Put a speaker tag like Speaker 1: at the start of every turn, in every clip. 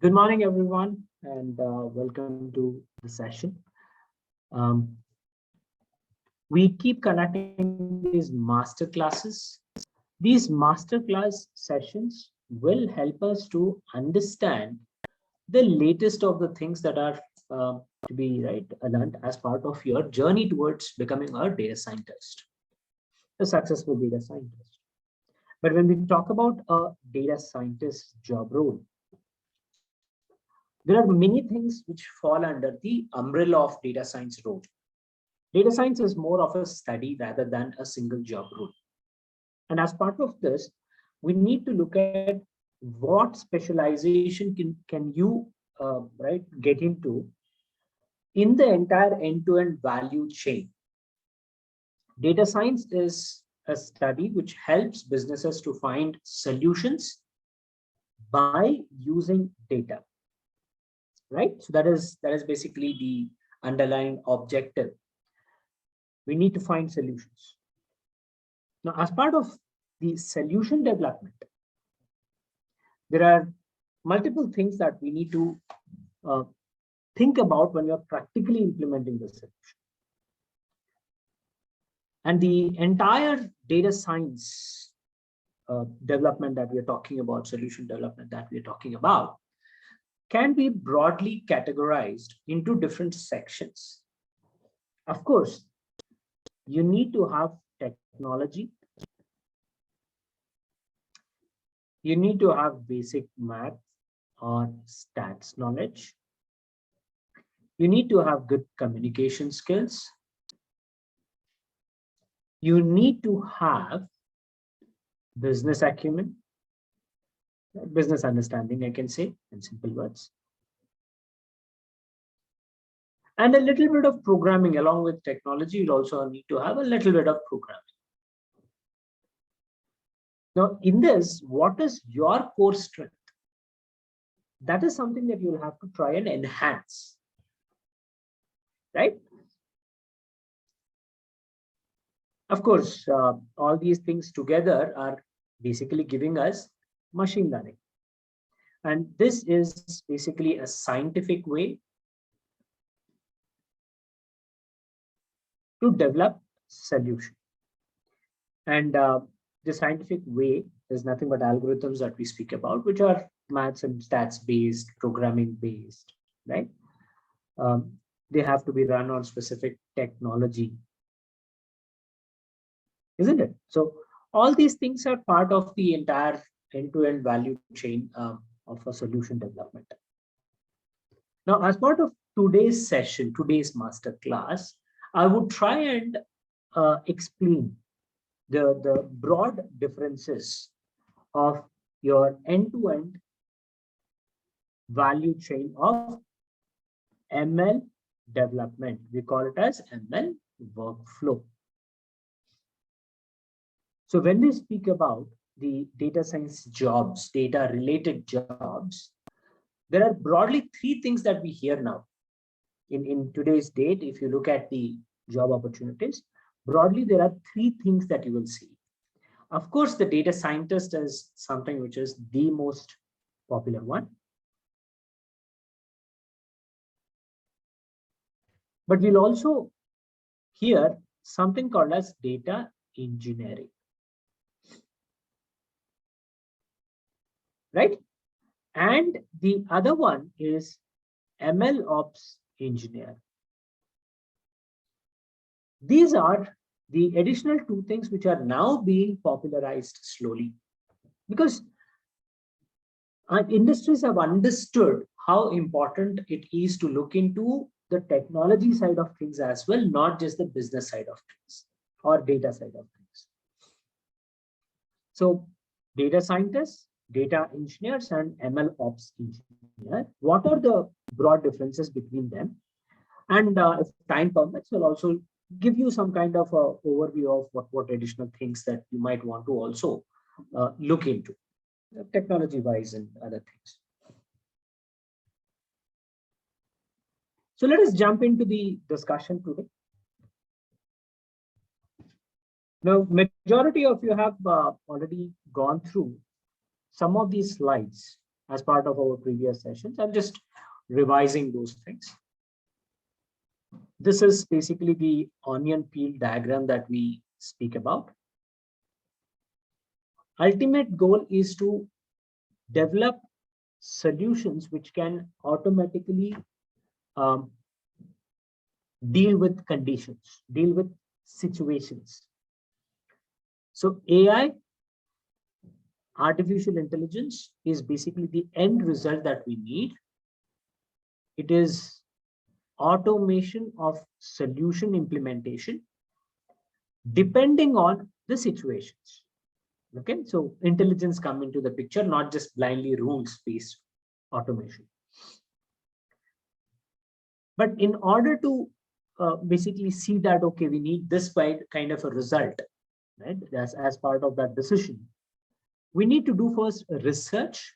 Speaker 1: Good morning, everyone, and welcome to the session. Um, we keep conducting these master classes. These masterclass sessions will help us to understand the latest of the things that are to be learned as part of your journey towards becoming a data scientist, a successful data scientist. But when we talk about a data scientist job role, there are many things which fall under the umbrella of data science role. Data science is more of a study rather than a single job role. And as part of this, we need to look at what specialization can you get into in the entire end-to-end value chain. Data science is a study which helps businesses to find solutions by using data. Right? So that is basically the underlying objective. We need to find solutions. Now, as part of the solution development, there are multiple things that we need to think about when you're practically implementing the solution. And the entire data science development that we're talking about, solution development that we're talking about, can be broadly categorized into different sections. Of course, you need to have technology. You need to have basic math or stats knowledge. You need to have good communication skills. You need to have business acumen, business understanding, I can say, in simple words. And a little bit of programming along with technology. You'll also need to have a little bit of programming. Now, in this, what is your core strength? That is something that you'll have to try and enhance, right? Of course, all these things together are basically giving us machine learning. And this is basically a scientific way to develop solution. And the scientific way is nothing but algorithms that we speak about, which are maths and stats based, programming based, right? They have to be run on specific technology, isn't it? So all these things are part of the entire end-to-end value chain of a solution development. Now, as part of today's session, today's master class, I would try and explain the broad differences of your end-to-end value chain of ML development. We call it as ML workflow. So when we speak about the data science jobs, data related jobs, there are broadly three things that we hear now. In today's date, if you look at the job opportunities, broadly, there are three things that you will see. Of course, the data scientist is something which is the most popular one. But we'll also hear something called as data engineering. Right? And the other one is MLOps engineer. These are the additional two things which are now being popularized slowly, because our industries have understood how important it is to look into the technology side of things as well, not just the business side of things or data side of things. So data scientists, data engineers, and MLOps engineer, what are the broad differences between them? And if time permits, we'll also give you some kind of a overview of what additional things that you might want to also look into, technology-wise and other things. So let us jump into the discussion today. Now, majority of you have already gone through some of these slides, as part of our previous sessions. I'm just revising those things. This is basically the onion peel diagram that we speak about. Ultimate goal is to develop solutions which can automatically deal with conditions, deal with situations. So AI, artificial intelligence, is basically the end result that we need. It is automation of solution implementation depending on the situations. Okay, so intelligence come into the picture, not just blindly rules-based automation. But in order to basically see that, okay, we need this kind of a result, right? As part of that decision, we need to do first research,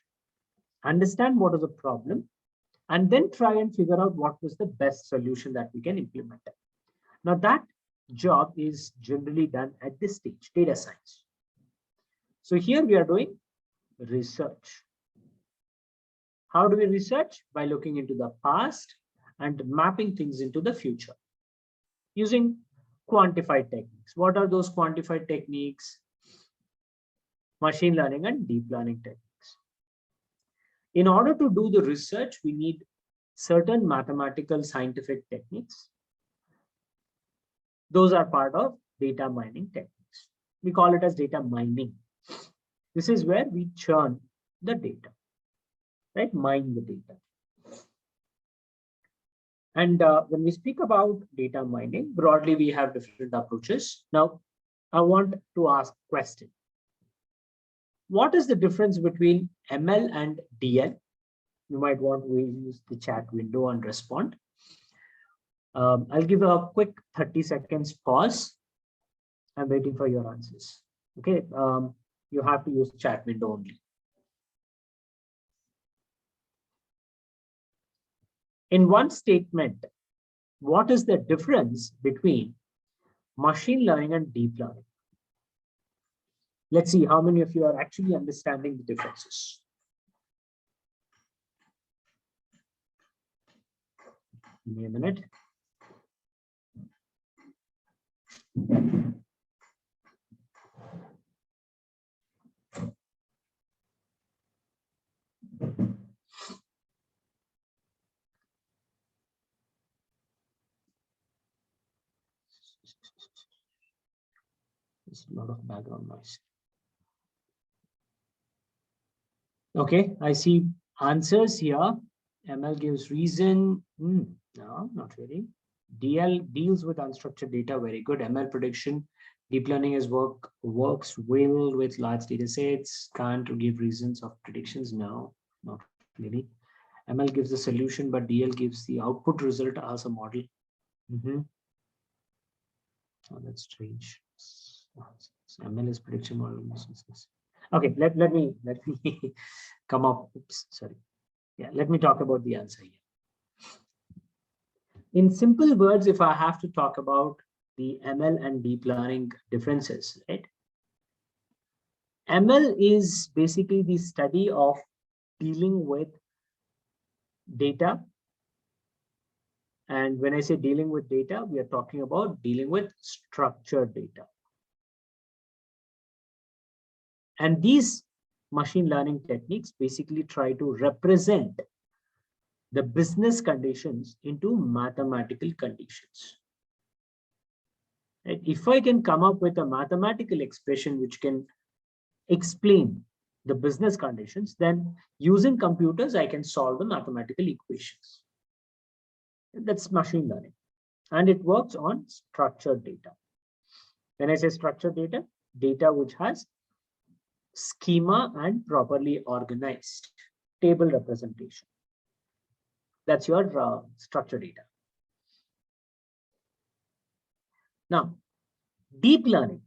Speaker 1: understand what is the problem, and then try and figure out what was the best solution that we can implement. Now that job is generally done at this stage, data science. So here we are doing research. How do we research? By looking into the past and mapping things into the future using quantified techniques. What are those quantified techniques? Machine learning and deep learning techniques. In order to do the research, we need certain mathematical scientific techniques. Those are part of data mining techniques. We call it as data mining. This is where we churn the data, right? Mine the data. And when we speak about data mining, broadly, we have different approaches. Now, I want to ask a question. What is the difference between ML and DL? You might want to use the chat window and respond. I'll give a quick 30 seconds pause. I'm waiting for your answers. Okay, you have to use chat window only. In one statement, what is the difference between machine learning and deep learning? Let's see how many of you are actually understanding the differences. Give me a minute. There's a lot of background noise. Okay, I see answers here. ML gives reason. No, not really. DL deals with unstructured data. Very good. ML prediction. Deep learning is works well with large data sets. Can't give reasons of predictions. No, not really. ML gives the solution, but DL gives the output result as a model. Oh, that's strange. ML is prediction model. Okay, let me come up. Oops, sorry. Yeah, let me talk about the answer here. In simple words, if I have to talk about the ML and deep learning differences, right? ML is basically the study of dealing with data. And when I say dealing with data, we are talking about dealing with structured data. And these machine learning techniques basically try to represent the business conditions into mathematical conditions. If I can come up with a mathematical expression which can explain the business conditions, then using computers, I can solve the mathematical equations. That's machine learning. And it works on structured data. When I say structured data, data which has schema and properly organized table representation. That's your structured data. Now, deep learning,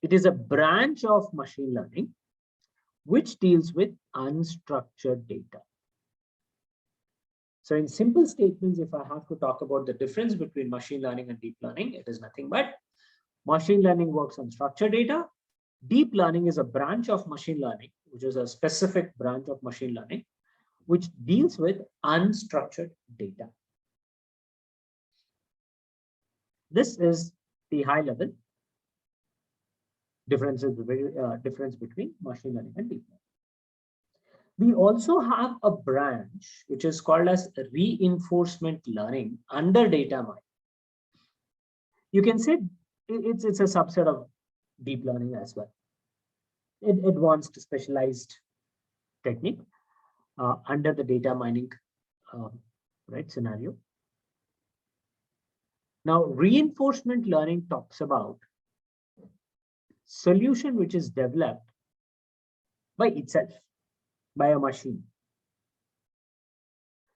Speaker 1: it is a branch of machine learning which deals with unstructured data. So in simple statements, if I have to talk about the difference between machine learning and deep learning, it is nothing but machine learning works on structured data. Deep learning is a branch of machine learning, which is a specific branch of machine learning, which deals with unstructured data. This is the high level difference between machine learning and deep learning. We also have a branch which is called as reinforcement learning under data mining. You can say it's a subset of deep learning as well. Advanced specialized technique under the data mining scenario. Now, reinforcement learning talks about solution which is developed by itself, by a machine.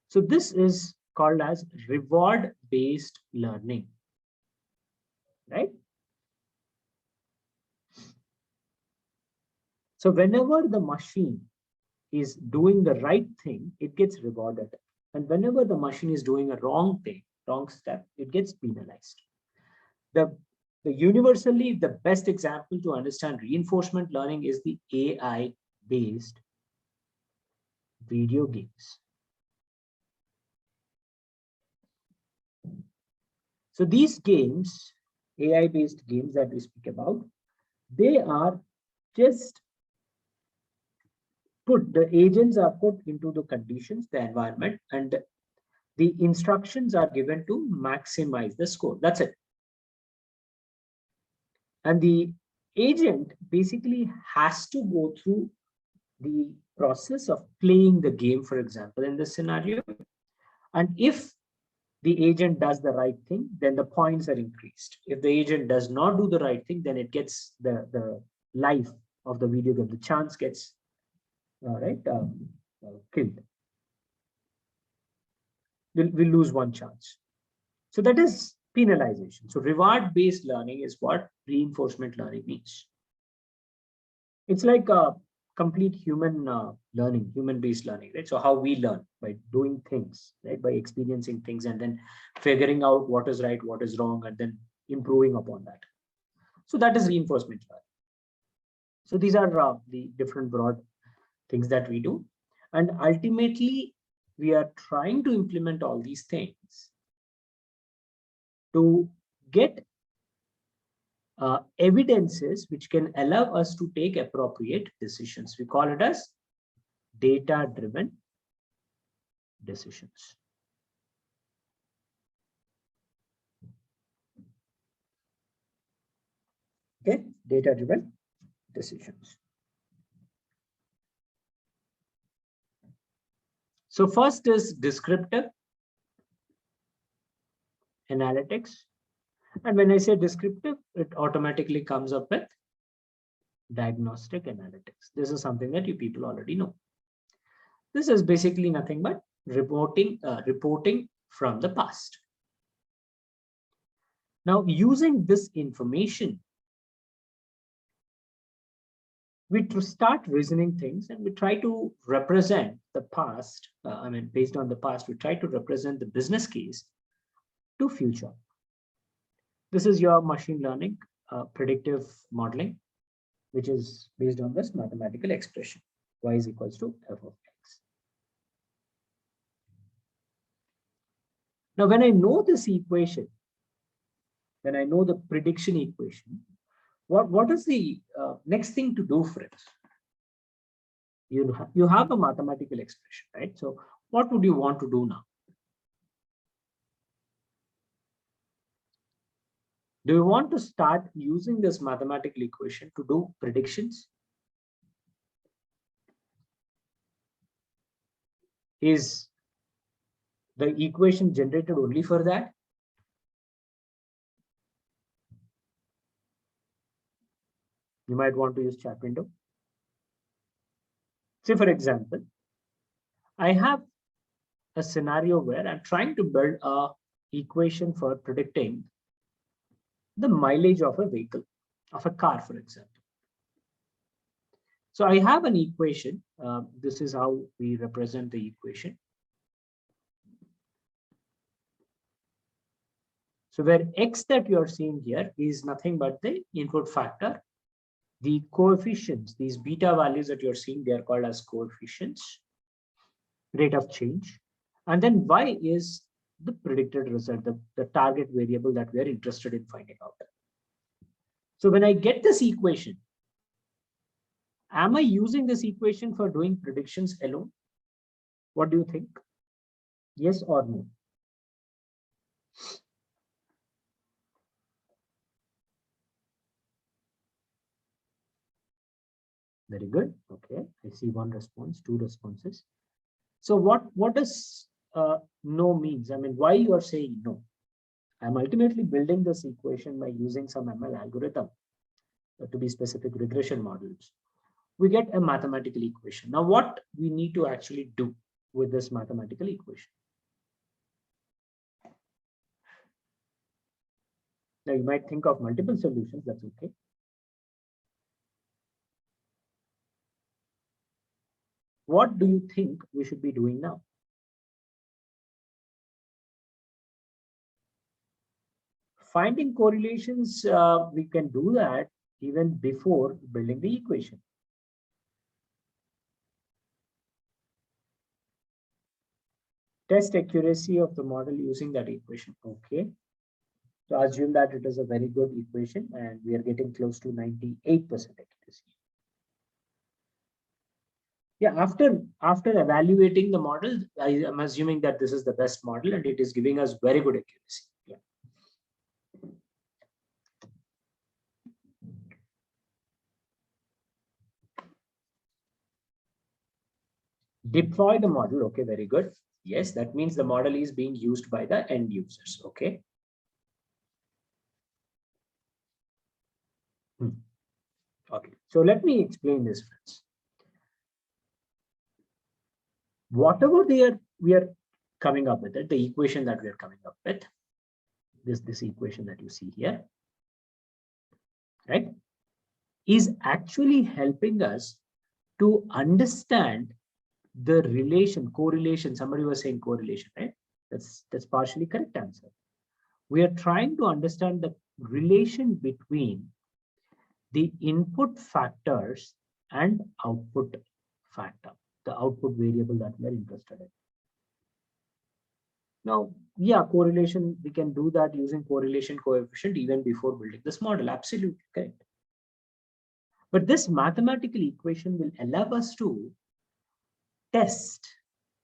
Speaker 1: So this is called as reward-based learning, right? So whenever the machine is doing the right thing, it gets rewarded. And whenever the machine is doing a wrong thing, wrong step, it gets penalized. The universally the best example to understand reinforcement learning is the AI-based video games. So these games, AI-based games that we speak about, they are just the agents are put into the conditions, the environment, and the instructions are given to maximize the score. That's it. And the agent basically has to go through the process of playing the game, for example, in this scenario. And if the agent does the right thing, then the points are increased. If the agent does not do the right thing, then it gets the life of the video game. The chance gets killed. We'll lose one chance. So that is penalization. So reward-based learning is what reinforcement learning means. It's like a complete human learning, human-based learning, right? So how we learn by doing things, right? By experiencing things and then figuring out what is right, what is wrong, and then improving upon that. So that is reinforcement learning. So these are the different broad things that we do. And ultimately, we are trying to implement all these things to get evidences which can allow us to take appropriate decisions. We call it as data-driven decisions. Okay, data-driven decisions. So first is descriptive analytics. And when I say descriptive, it automatically comes up with diagnostic analytics. This is something that you people already know. This is basically nothing but reporting from the past. Now, using this information, we start reasoning things and we try to represent the past. Based on the past, we try to represent the business case to future. This is your machine learning predictive modeling, which is based on this mathematical expression, y is equals to f of x. Now, when I know this equation, when I know the prediction equation, what is the next thing to do for it? You have a mathematical expression, right? So what would you want to do now? Do you want to start using this mathematical equation to do predictions? Is the equation generated only for that? You might want to use chat window. Say, for example, I have a scenario where I'm trying to build an equation for predicting the mileage of a vehicle, of a car, for example. So I have an equation. This is how we represent the equation. So where x that you're seeing here is nothing but the input factor. The coefficients, these beta values that you're seeing, they are called as coefficients. rate of change. And then y is the predicted result, the target variable that we are interested in finding out. So when I get this equation, am I using this equation for doing predictions alone? What do you think? Yes or no? Very good. Okay, I see one response, two responses. So what does no means? I mean, why you are saying no? I'm ultimately building this equation by using some ML algorithm, to be specific, regression models. We get a mathematical equation. Now, what we need to actually do with this mathematical equation? Now, you might think of multiple solutions. That's okay. What do you think we should be doing now? Finding correlations, we can do that even before building the equation. Test accuracy of the model using that equation. Okay. So assume that it is a very good equation and we are getting close to 98% accuracy. Yeah, after evaluating the model, I am assuming that this is the best model and it is giving us very good accuracy. Yeah. Deploy the model. Okay, very good. Yes, that means the model is being used by the end users. Okay. Okay, so let me explain this, friends. Whatever we are coming up with, the equation that we are coming up with, this equation that you see here, right, is actually helping us to understand the correlation. Somebody was saying correlation, right? That's partially correct answer. We are trying to understand the relation between the input factors and output factor, the output variable that we are interested in. Now, yeah, correlation, we can do that using correlation coefficient even before building this model. Absolutely correct. But this mathematical equation will allow us to test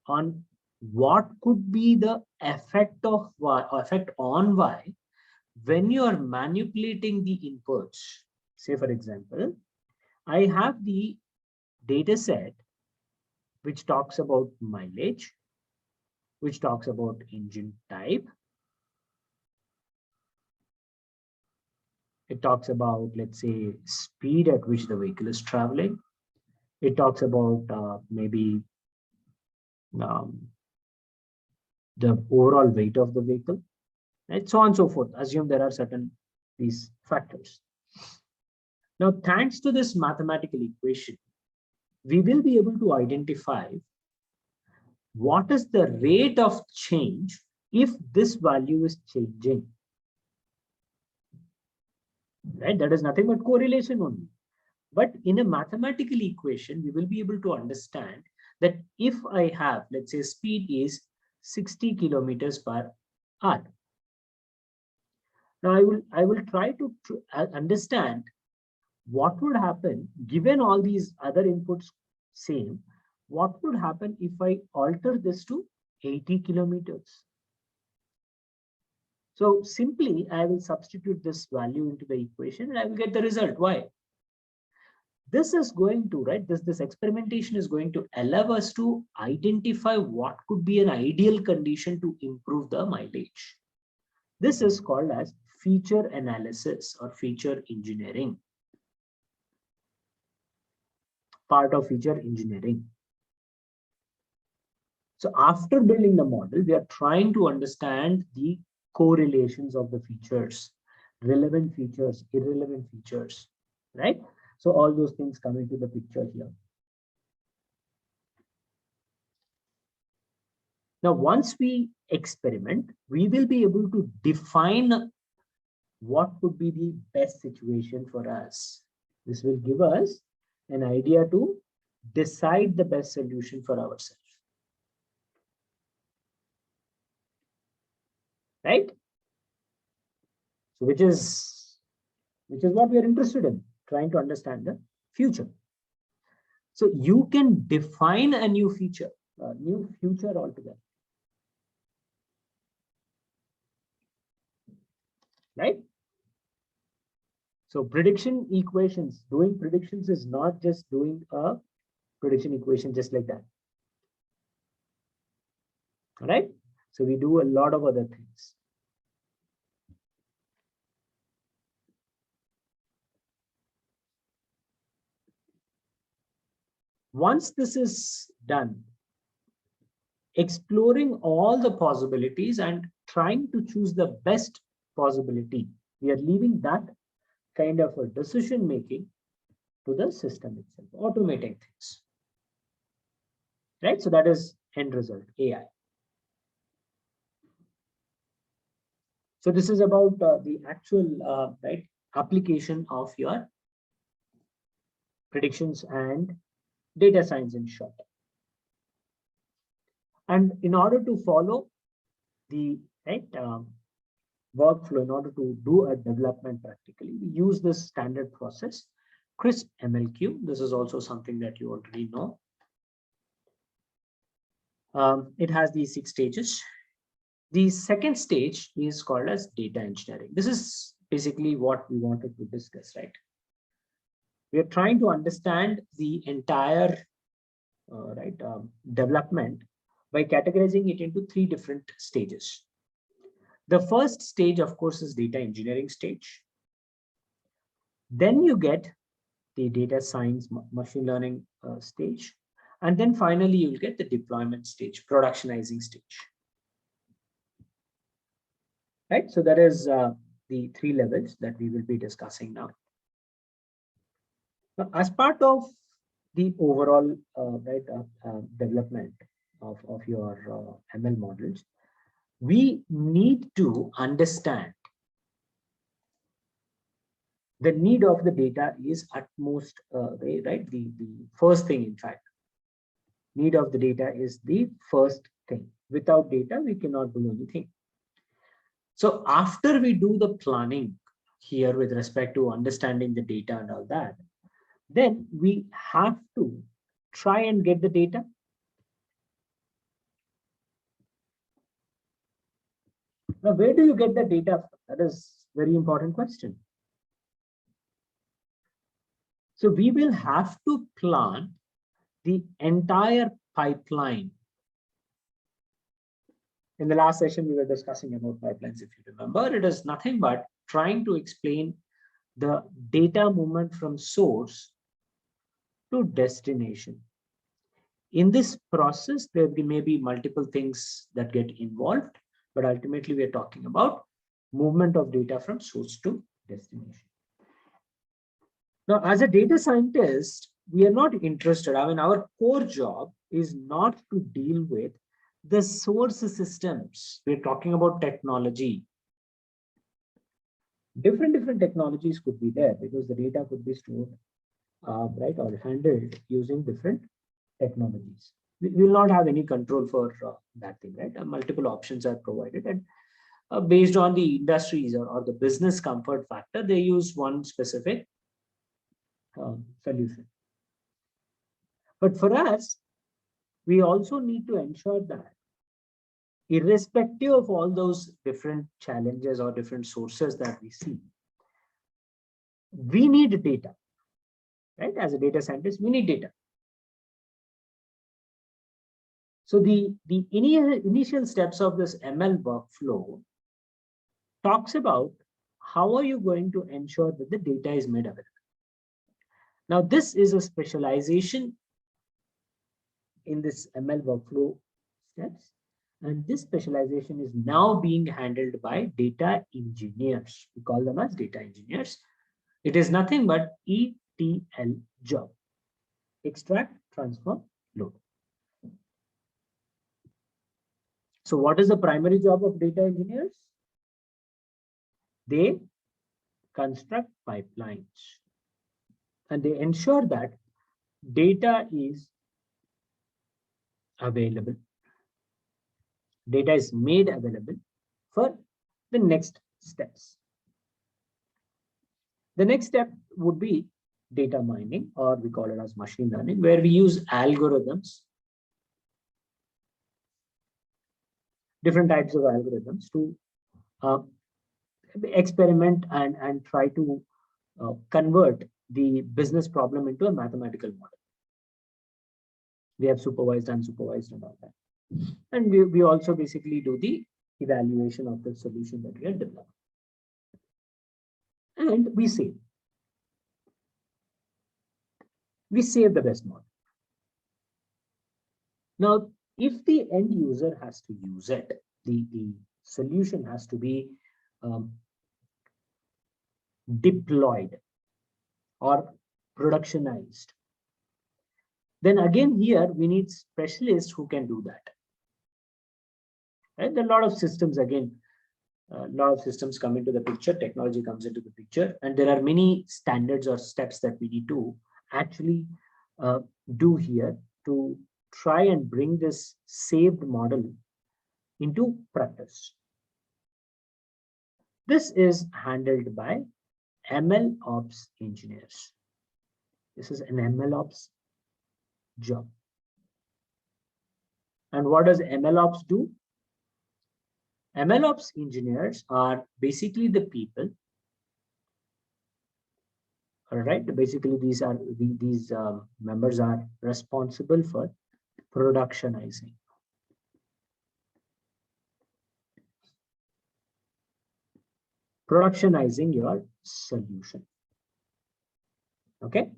Speaker 1: on what could be the effect of y, or effect on y, when you are manipulating the inputs. Say, for example, I have the data set which talks about mileage, which talks about engine type. It talks about, let's say, speed at which the vehicle is traveling. It talks about maybe the overall weight of the vehicle, and so on and so forth. Assume there are certain these factors. Now, thanks to this mathematical equation, we will be able to identify what is the rate of change if this value is changing. Right? That is nothing but correlation only. But in a mathematical equation, we will be able to understand that if I have, let's say, speed is 60 kilometers per hour. Now I will try to understand what would happen given all these other inputs same. What would happen if I alter this to 80 kilometers? So simply, I will substitute this value into the equation and I will get the result. Why? This is going to, right, this experimentation is going to allow us to identify what could be an ideal condition to improve the mileage. This is called as feature analysis or feature engineering. Part of feature engineering. So after building the model, we are trying to understand the correlations of the features, relevant features, irrelevant features, right? So all those things come into the picture here. Now, once we experiment, we will be able to define what would be the best situation for us. This will give us an idea to decide the best solution for ourselves. right? So which is what we are interested in, trying to understand the future. So you can define a new future altogether, right? So prediction equations, doing predictions is not just doing a prediction equation just like that. All right. So we do a lot of other things. Once this is done, exploring all the possibilities and trying to choose the best possibility, we are leaving that kind of a decision making to the system itself, automating things. Right? So that is end result, AI. So this is about the actual right application of your predictions and data science in short. And in order to follow the workflow, in order to do a development practically, we use this standard process, CRISP MLQ. This is also something that you already know. It has these 6 stages. The second stage is called as data engineering. This is basically what we wanted to discuss, right? We are trying to understand the entire development by categorizing it into 3 different stages. The first stage, of course, is data engineering stage. Then you get the data science, machine learning stage. And then finally, you'll get the deployment stage, productionizing stage. Right? So that is the 3 levels that we will be discussing now. Now, as part of the overall development of your ML models, we need to understand the need of the data is utmost, right? The first thing, in fact, need of the data is the first thing. Without data, we cannot do anything. So after we do the planning here with respect to understanding the data and all that, then we have to try and get the data. Now, where do you get the data? That is a very important question. So we will have to plan the entire pipeline. In the last session, we were discussing about pipelines, if you remember. It is nothing but trying to explain the data movement from source to destination. In this process, there may be multiple things that get involved, but ultimately we are talking about movement of data from source to destination. Now, as a data scientist, we are not interested. I mean, our core job is not to deal with the source systems. We're talking about technology. Different technologies could be there because the data could be stored, right, or handled using different technologies. We will not have any control for that thing, right? Multiple options are provided, and based on the industries or the business comfort factor, they use one specific solution. But for us, we also need to ensure that irrespective of all those different challenges or different sources that we see, we need data, right? As a data scientist, we need data. So the initial steps of this ML workflow talks about how are you going to ensure that the data is made available. Now, this is a specialization in this ML workflow steps. And this specialization is now being handled by data engineers. We call them as data engineers. It is nothing but ETL job. Extract, transform, load. So what is the primary job of data engineers? They construct pipelines and they ensure that data is available. Data is made available for the next steps. The next step would be data mining, or we call it as machine learning, where we use algorithms, different types of algorithms to experiment and try to convert the business problem into a mathematical model. We have supervised, unsupervised, and all that. And we also basically do the evaluation of the solution that we have developed. And we save the best model. Now, if the end user has to use it, the solution has to be deployed or productionized, then again here we need specialists who can do that. And a lot of systems, again, a lot of systems come into the picture, technology comes into the picture, and there are many standards or steps that we need to actually do here to try and bring this saved model into practice. This is handled by MLOps engineers. This is an MLOps job. And what does MLOps do? MLOps engineers are basically the people. All right, basically these members are responsible for productionizing. Productionizing your solution. Okay.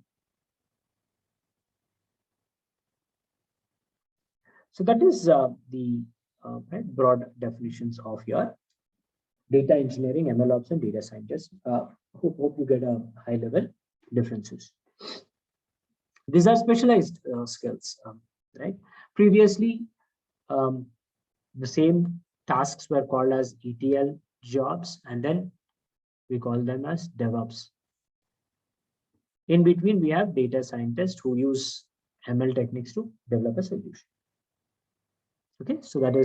Speaker 1: So that is the broad definitions of your data engineering, MLOps, and data scientists. Hope you get a high level differences. These are specialized skills, right? Previously, the same tasks were called as ETL jobs, and then we call them as DevOps. In between, we have data scientists who use ML techniques to develop a solution. Okay, so that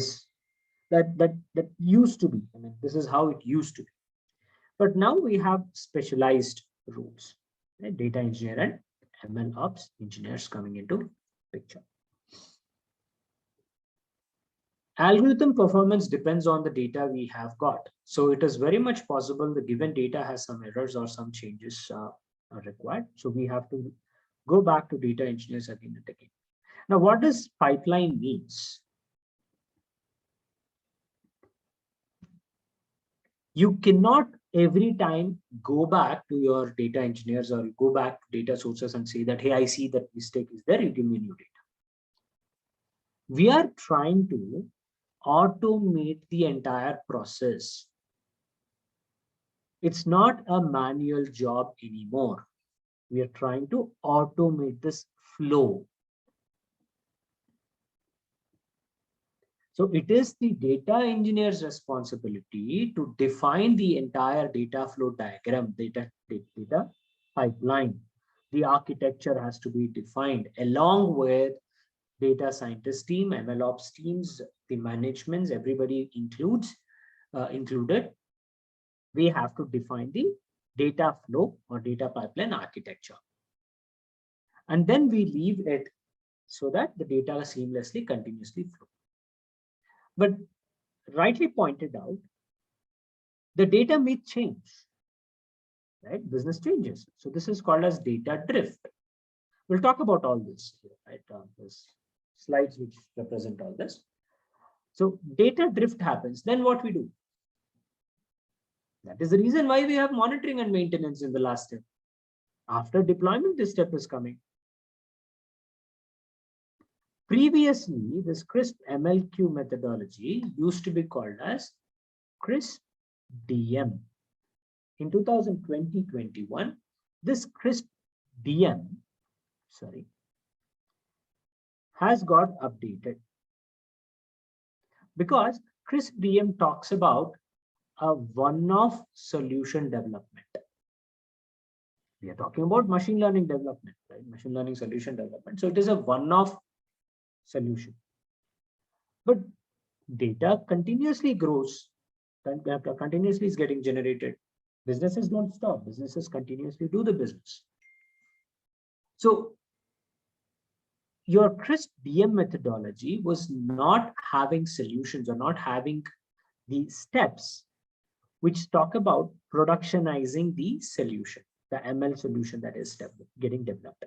Speaker 1: used to be. I mean, this is how it used to be. But now we have specialized roles, right? Data engineer and MLOps engineers coming into picture. Algorithm performance depends on the data we have got. So it is very much possible the given data has some errors or some changes are required. So we have to go back to data engineers again and again. Now, what does pipeline means? You cannot every time go back to your data engineers or go back to data sources and say that, hey, I see that mistake is there, you give me new data. We are trying to automate the entire process. It's not a manual job anymore. We are trying to automate this flow. So it is the data engineer's responsibility to define the entire data flow diagram, data pipeline. The architecture has to be defined along with data scientist team, MLOps teams, the managements, everybody included. We have to define the data flow or data pipeline architecture. And then we leave it so that the data seamlessly, continuously flow. But rightly pointed out, the data may change, right? Business changes. So this is called as data drift. We'll talk about all this, right? There's slides which represent all this. So data drift happens. Then what we do? That is the reason why we have monitoring and maintenance in the last step. After deployment, this step is coming. Previously, this CRISP MLQ methodology used to be called as CRISP DM. In 2020-21, this CRISP DM, has got updated because CRISP DM talks about a one-off solution development. We are talking about machine learning development, right? Machine learning solution development. So it is a one-off solution. But data continuously grows. continuously is getting generated. Businesses don't stop. Businesses continuously do the business. So your crisp DM methodology was not having solutions or not having the steps which talk about productionizing the solution, the ML solution that is getting developed.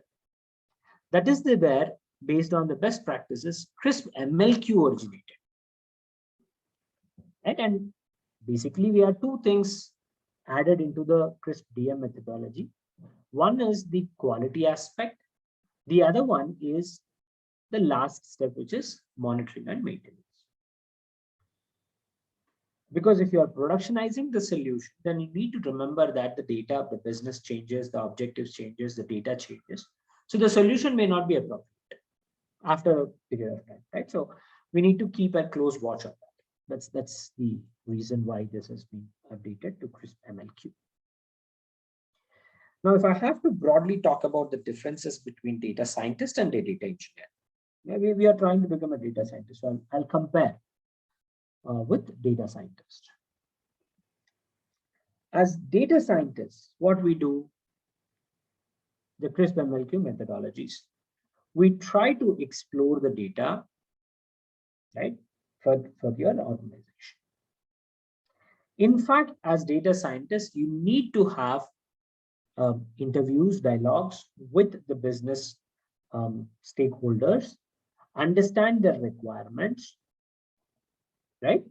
Speaker 1: That is where, based on the best practices, crisp MLQ originated. Right? And basically, we have two things added into the crisp DM methodology. One is the quality aspect. The other one is the last step, which is monitoring and maintenance. Because if you are productionizing the solution, then you need to remember that the data of the business changes, the objectives changes, the data changes. So the solution may not be appropriate after a period of time, right? So we need to keep a close watch on that. That's the reason why this has been updated to crisp MLQ. Now, if I have to broadly talk about the differences between data scientist and a data engineer, maybe we are trying to become a data scientist, so I'll compare with data scientist. As data scientists, what we do, the crisp MLQ methodologies, we try to explore the data, right, for your organization. In fact, as data scientists, you need to have interviews, dialogues with the business stakeholders, understand their requirements, right?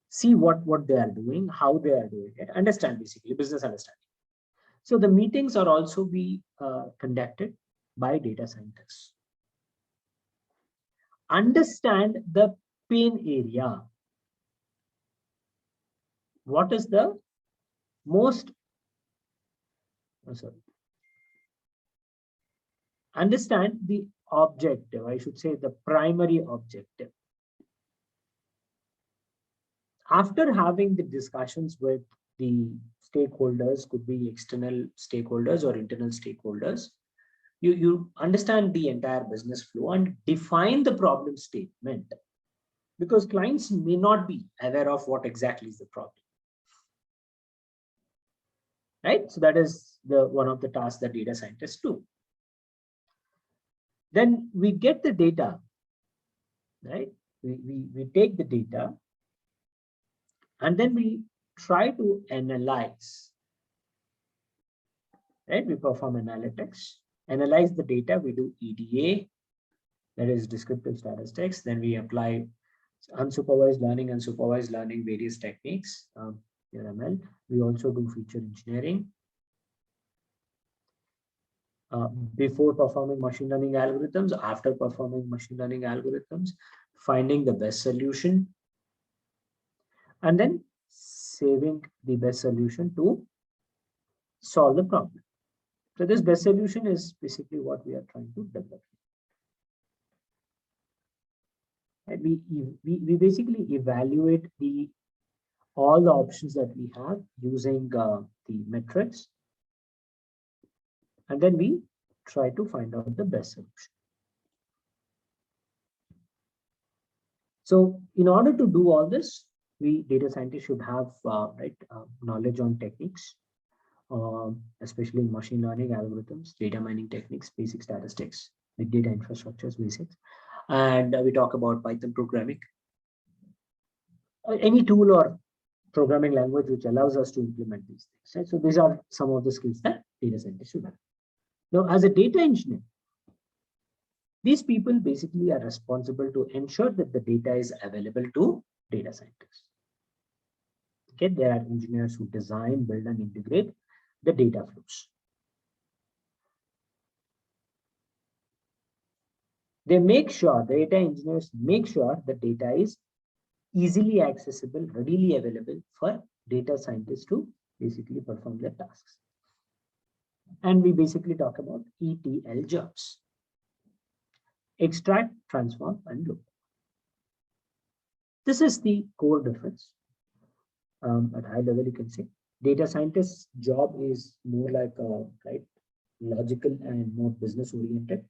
Speaker 1: See what they are doing, how they are doing it, understand basically business understanding. So the meetings are also be conducted by data scientists. Understand the pain area. What is the most, understand the objective, I should say the primary objective. After having the discussions with the stakeholders, could be external stakeholders or internal stakeholders, you understand the entire business flow and define the problem statement, because clients may not be aware of what exactly is the problem. Right? So that is one of the tasks that data scientists do. Then we get the data, right? We take the data and then we try to analyze, right? We perform analytics, analyze the data, we do EDA, that is descriptive statistics. Then we apply unsupervised learning and supervised learning, various techniques, ML. We also do feature engineering. Before performing machine learning algorithms, after performing machine learning algorithms, finding the best solution, and then saving the best solution to solve the problem. So this best solution is basically what we are trying to develop. And we basically evaluate all the options that we have using the metrics, and then we try to find out the best solution. So in order to do all this, we data scientists should have knowledge on techniques, especially in machine learning algorithms, data mining techniques, basic statistics, big data infrastructures, basics. And we talk about Python programming, any tool or programming language which allows us to implement these things. Right? So these are some of the skills that data scientists should have. Now, as a data engineer, these people basically are responsible to ensure that the data is available to data scientists. Okay, there are engineers who design, build, and integrate the data flows. They make sure, the data engineers make sure the data is easily accessible, readily available for data scientists to basically perform their tasks. And we basically talk about ETL jobs: extract, transform, and loop. This is the core difference. At high level, you can say data scientist's job is more like logical and more business oriented.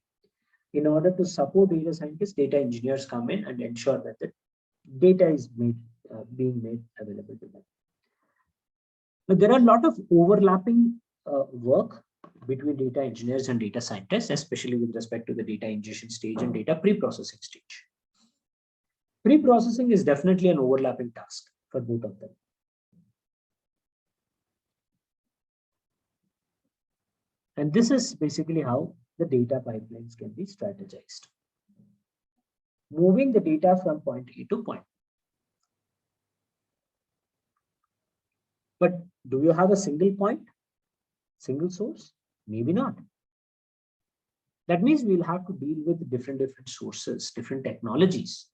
Speaker 1: In order to support data scientists, data engineers come in and ensure that the data is made being made available to them. Now, there are a lot of overlapping work between data engineers and data scientists, especially with respect to the data ingestion stage and data pre-processing stage. Pre-processing is definitely an overlapping task for both of them. And this is basically how the data pipelines can be strategized. Moving the data from point A to point. But do you have a single point, single source? Maybe not. That means we'll have to deal with different sources, different technologies,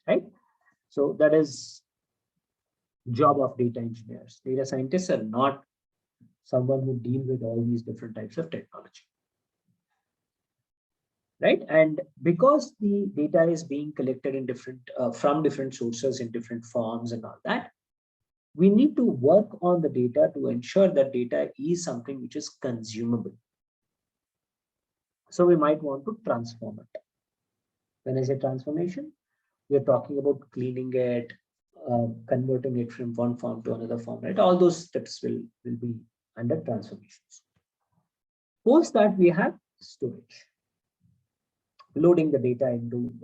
Speaker 1: right? So that is job of data engineers. Data scientists are not someone who deal with all these different types of technology, right? And because the data is being collected in from different sources in different forms and all that, we need to work on the data to ensure that data is something which is consumable. So we might want to transform it. When I say transformation, we are talking about cleaning it, converting it from one form to another form, right? All those steps will be under transformations. Post that, we have storage, loading the data into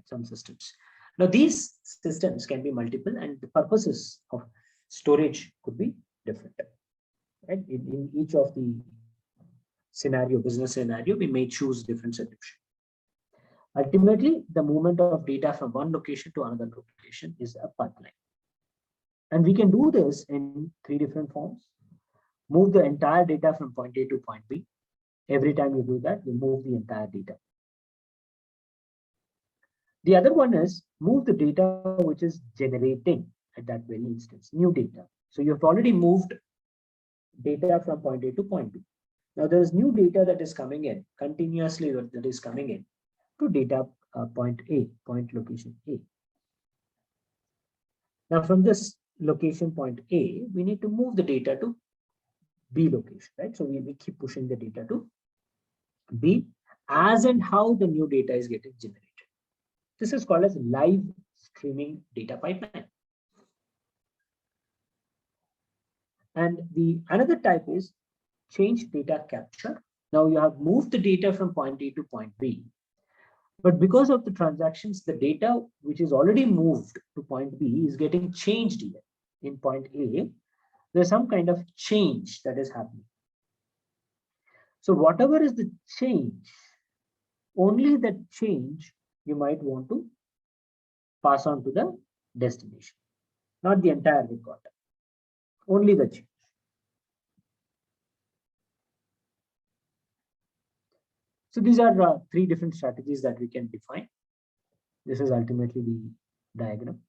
Speaker 1: some systems. Now, these systems can be multiple, and the purposes of storage could be different. Right? In each of the business scenario, we may choose different solution. Ultimately, the movement of data from one location to another location is a pipeline. And we can do this in 3 different forms. Move the entire data from point A to point B. Every time you do that, you move the entire data. The other one is move the data which is generating at that very instance, new data. So you've already moved data from point A to point B. Now there is new data that is coming in continuously, that is coming in to data point A, point location A. Now from this location point A, we need to move the data to B location, right? So we keep pushing the data to B as and how the new data is getting generated. This is called as live streaming data pipeline. And the another type is change data capture. Now you have moved the data from point A to point B, but because of the transactions, the data which is already moved to point B is getting changed here. In point A, there's some kind of change that is happening. So whatever is the change, only that change you might want to pass on to the destination, not the entire record, only the change. So these are 3 different strategies that we can define. This is ultimately the diagram.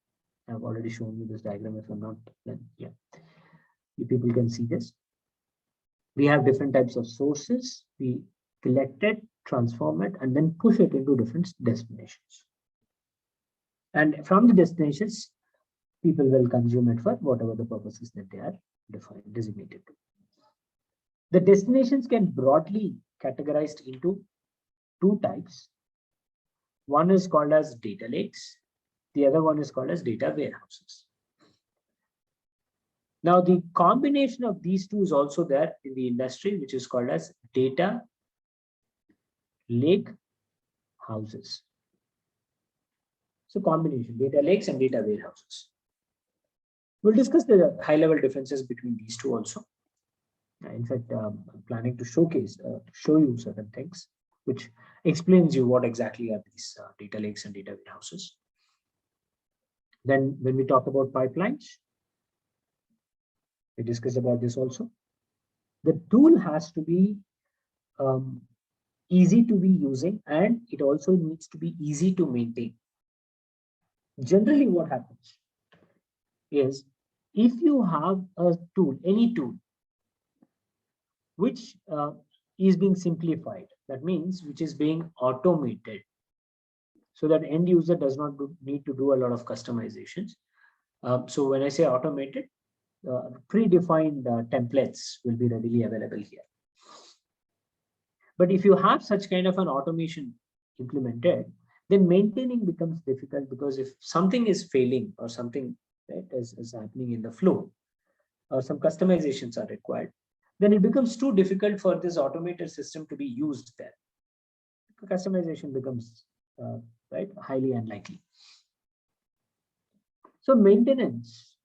Speaker 1: I've already shown you this diagram. If I'm not, then yeah, you people can see this. We have different types of sources. We collect it, transform it, and then push it into different destinations. And from the destinations, people will consume it for whatever the purposes that they are designated to. The destinations can broadly categorized into 2 types. One is called as data lakes. The other one is called as data warehouses. Now, the combination of these 2 is also there in the industry, which is called as data lake houses. So combination, data lakes and data warehouses. We'll discuss the high-level differences between these 2 also. In fact, I'm planning to show you certain things, which explains you what exactly are these data lakes and data warehouses. Then when we talk about pipelines, we discuss about this also. The tool has to be easy to be using, and it also needs to be easy to maintain. Generally, what happens is if you have a tool, any tool, which is being simplified, that means which is being automated, so that end user does not need to do a lot of customizations. So when I say automated, predefined templates will be readily available here. But if you have such kind of an automation implemented, then maintaining becomes difficult, because if something is failing or something, right, is happening in the flow, or some customizations are required, then it becomes too difficult for this automated system to be used there. Customization becomes right, highly unlikely. So maintenance,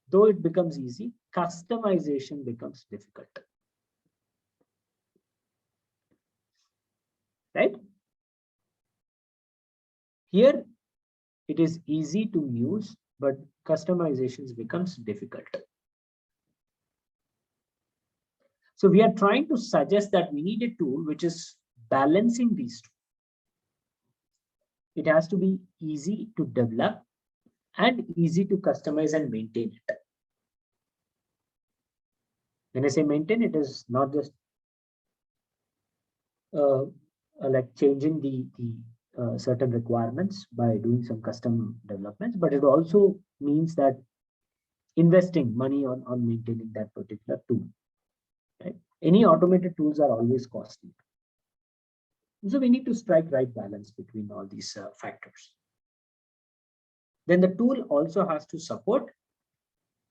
Speaker 1: though it becomes easy, customization becomes difficult. Right? Here, it is easy to use, but customizations becomes difficult. So we are trying to suggest that we need a tool which is balancing these two. It has to be easy to develop and easy to customize and maintain it. When I say maintain, it is not just like changing the certain requirements by doing some custom developments, but it also means that investing money on maintaining that particular tool. Right? Any automated tools are always costly. So we need to strike right balance between all these factors. Then the tool also has to support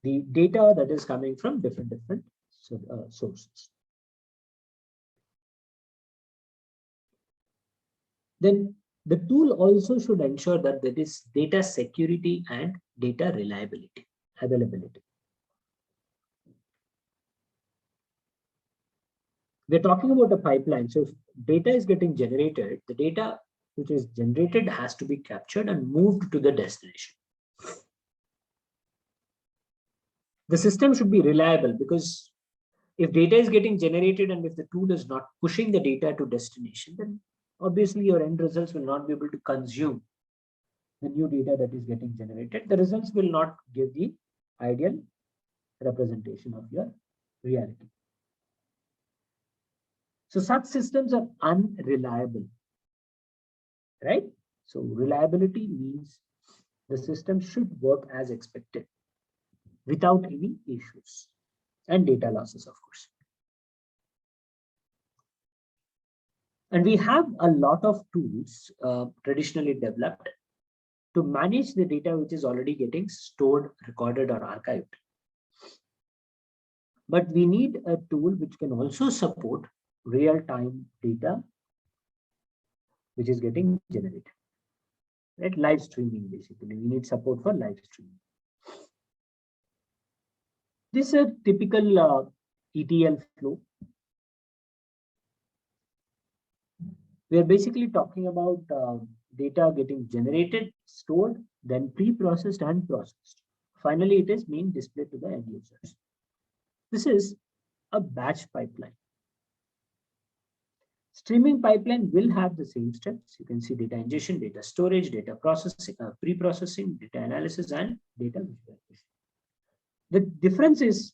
Speaker 1: the data that is coming from different sources. Then the tool also should ensure that there is data security and data availability. We're talking about a pipeline. So if data is getting generated, the data which is generated has to be captured and moved to the destination. The system should be reliable, because if data is getting generated and if the tool is not pushing the data to destination, then obviously your end results will not be able to consume the new data that is getting generated. The results will not give the ideal representation of your reality. So such systems are unreliable, right? So reliability means the system should work as expected without any issues and data losses, of course. And we have a lot of tools traditionally developed to manage the data which is already getting stored, recorded, or archived. But we need a tool which can also support real-time data which is getting generated. Right? Live streaming, basically. We need support for live streaming. This is a typical ETL flow. We are basically talking about data getting generated, stored, then pre-processed and processed. Finally, it is being displayed to the end users. This is a batch pipeline. Streaming pipeline will have the same steps. You can see data ingestion, data storage, data processing, pre-processing, data analysis, and data visualization. The difference is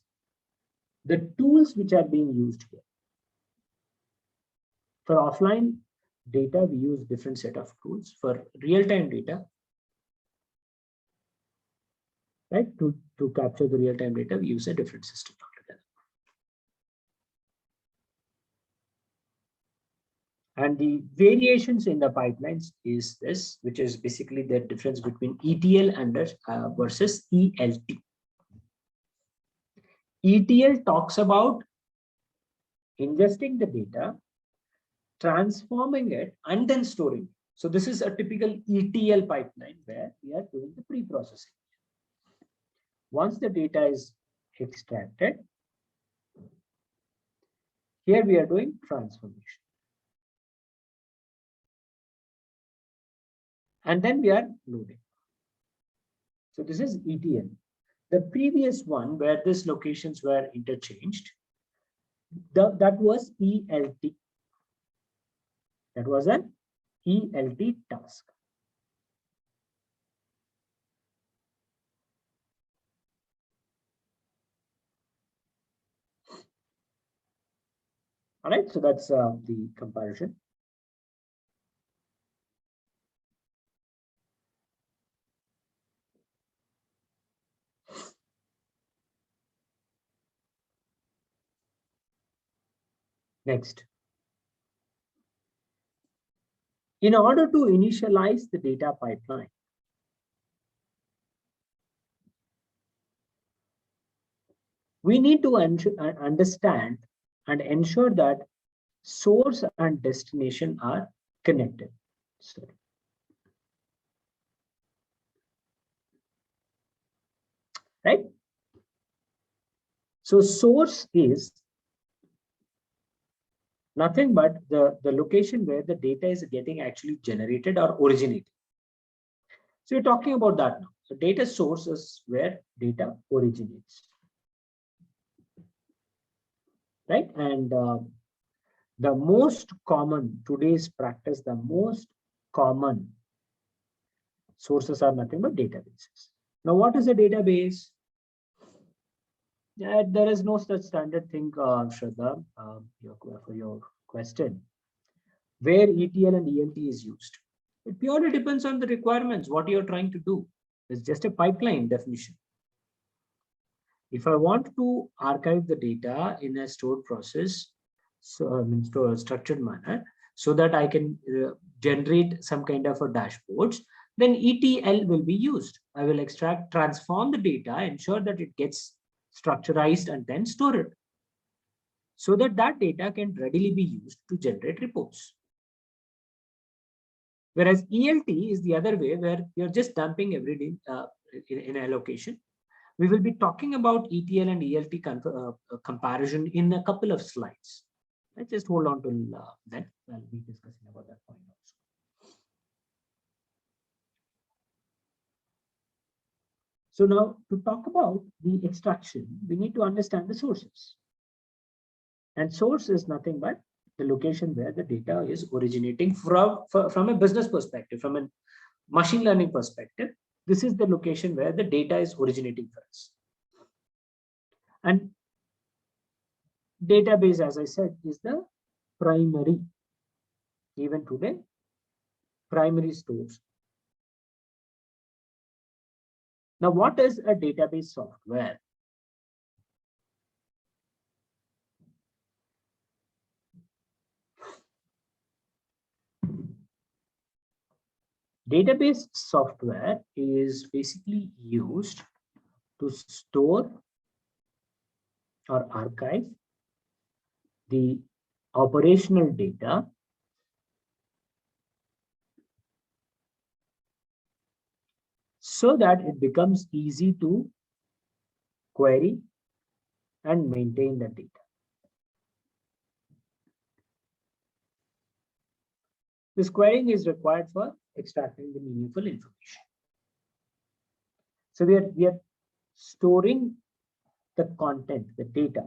Speaker 1: the tools which are being used here. For offline data, we use different set of tools. For real-time data, right, to capture the real-time data, we use a different system altogether. And the variations in the pipelines is this, which is basically the difference between ETL and versus ELT. ETL talks about ingesting the data, transforming it, and then storing. So this is a typical ETL pipeline where we are doing the pre-processing. Once the data is extracted, here we are doing transformation. And then we are loading. So this is ETL. The previous one where these locations were interchanged, that was ELT. That was an ELT task. All right, so that's the comparison. Next. In order to initialize the data pipeline, we need to understand and ensure that source and destination are connected. Right? So source is nothing but the location where the data is getting actually generated or originated. So we're talking about that now. So data source is where data originates. Right? And the most common, today's practice, the most common sources are nothing but databases. Now, what is a database? Yeah, there is no such standard thing, Shraddha, for your question, where ETL and ELT is used. It purely depends on the requirements, what you're trying to do. It's just a pipeline definition. If I want to archive the data in a stored process, so a structured manner, so that I can generate some kind of a dashboards, then ETL will be used. I will extract, transform the data, ensure that it gets structurized and then store it, so that that data can readily be used to generate reports. Whereas ELT is the other way, where you're just dumping every day in a location. We will be talking about ETL and ELT comparison in a couple of slides. Let's just hold on till then. I'll be discussing about that point also. So now, to talk about the extraction, we need to understand the sources. And source is nothing but the location where the data is originating from a business perspective, from a machine learning perspective. This is the location where the data is originating for us. And database, as I said, is the primary, even today, primary stores. Now, what is a database software? Database software is basically used to store or archive the operational data so that it becomes easy to query and maintain the data. This querying is required for extracting the meaningful information. So we are storing the content, the data,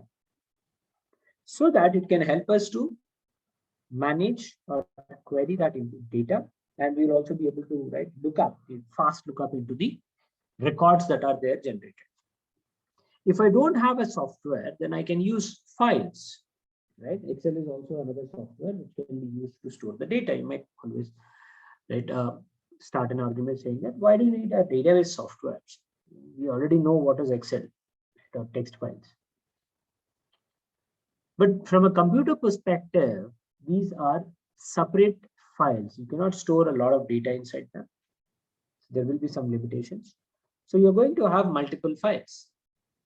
Speaker 1: so that it can help us to manage or query that into data, and we'll also be able to fast look up into the records that are there generated. If I don't have a software, then I can use files. Right? Excel is also another software which can be used to store the data. You might always start an argument saying that why do you need a database software? We already know what is Excel, or text files. But from a computer perspective, these are separate files. You cannot store a lot of data inside them. There will be some limitations. So you're going to have multiple files.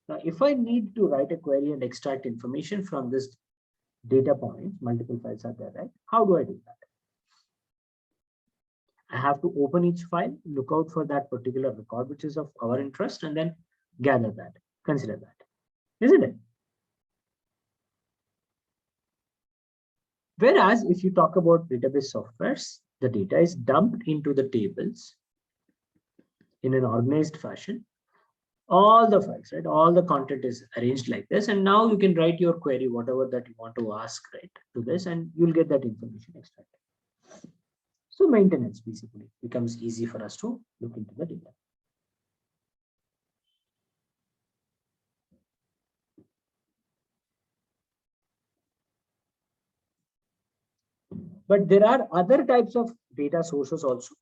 Speaker 1: Now, if I need to write a query and extract information from this data point, multiple files are there, right? How do I do that? I have to open each file, look out for that particular record which is of our interest, and then gather that, consider that, isn't it? Whereas if you talk about database softwares, the data is dumped into the tables in an organized fashion. All the files, right? All the content is arranged like this. And now you can write your query, whatever that you want to ask, right, to this, and you'll get that information extracted. So maintenance basically becomes easy for us to look into the data. But there are other types of data sources also.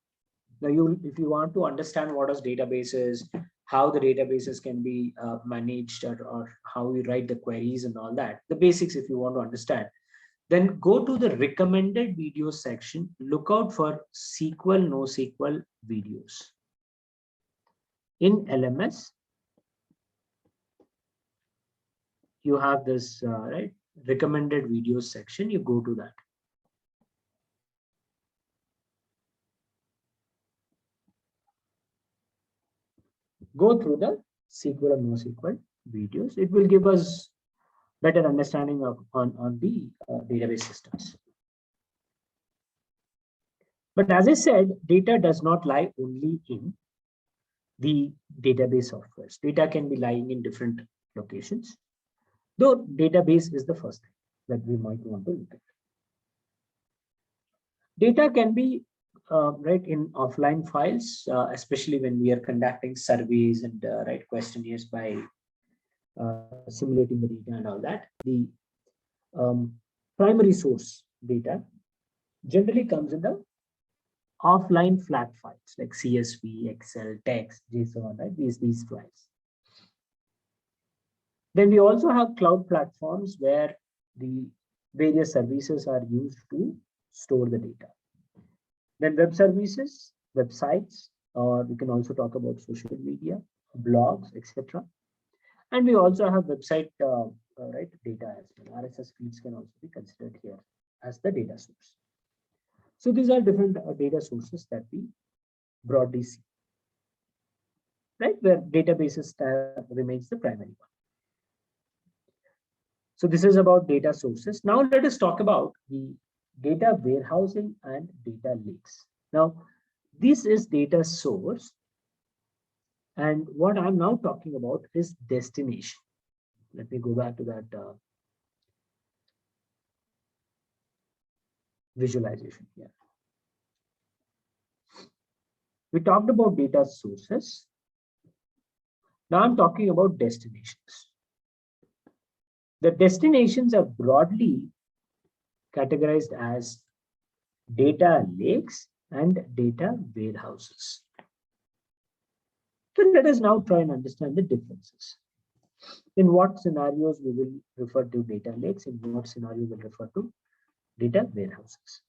Speaker 1: Now, if you want to understand what is databases, how the databases can be managed, or how you write the queries and all that, the basics, if you want to understand, Then go to the recommended videos section. Look out for SQL, NoSQL videos. In LMS, you have this right recommended videos section. You go to that. Go through the SQL and NoSQL videos. It will give us better understanding of on the database systems. But as I said, data does not lie only in the database softwares. Data can be lying in different locations, though database is the first thing that we might want to look at. Data can be right in offline files, especially when we are conducting surveys and right questionnaires by simulating the data and all that. The primary source data generally comes in the offline flat files like CSV, Excel, text, JSON, right? These files. Then we also have cloud platforms where the various services are used to store the data. Then web services, websites, or we can also talk about social media, blogs, etc. And we also have website right data as well. RSS feeds can also be considered here as the data source. So these are different data sources that we broadly see, right? Where databases remains the primary one. So this is about data sources. Now let us talk about the data warehousing and data lakes. Now, this is data source. And what I'm now talking about is destination. Let me go back to that visualization here. We talked about data sources. Now I'm talking about destinations. The destinations are broadly categorized as data lakes and data warehouses. So let us now try and understand the differences. In what scenarios we will refer to data lakes, in what scenario we will refer to data warehouses.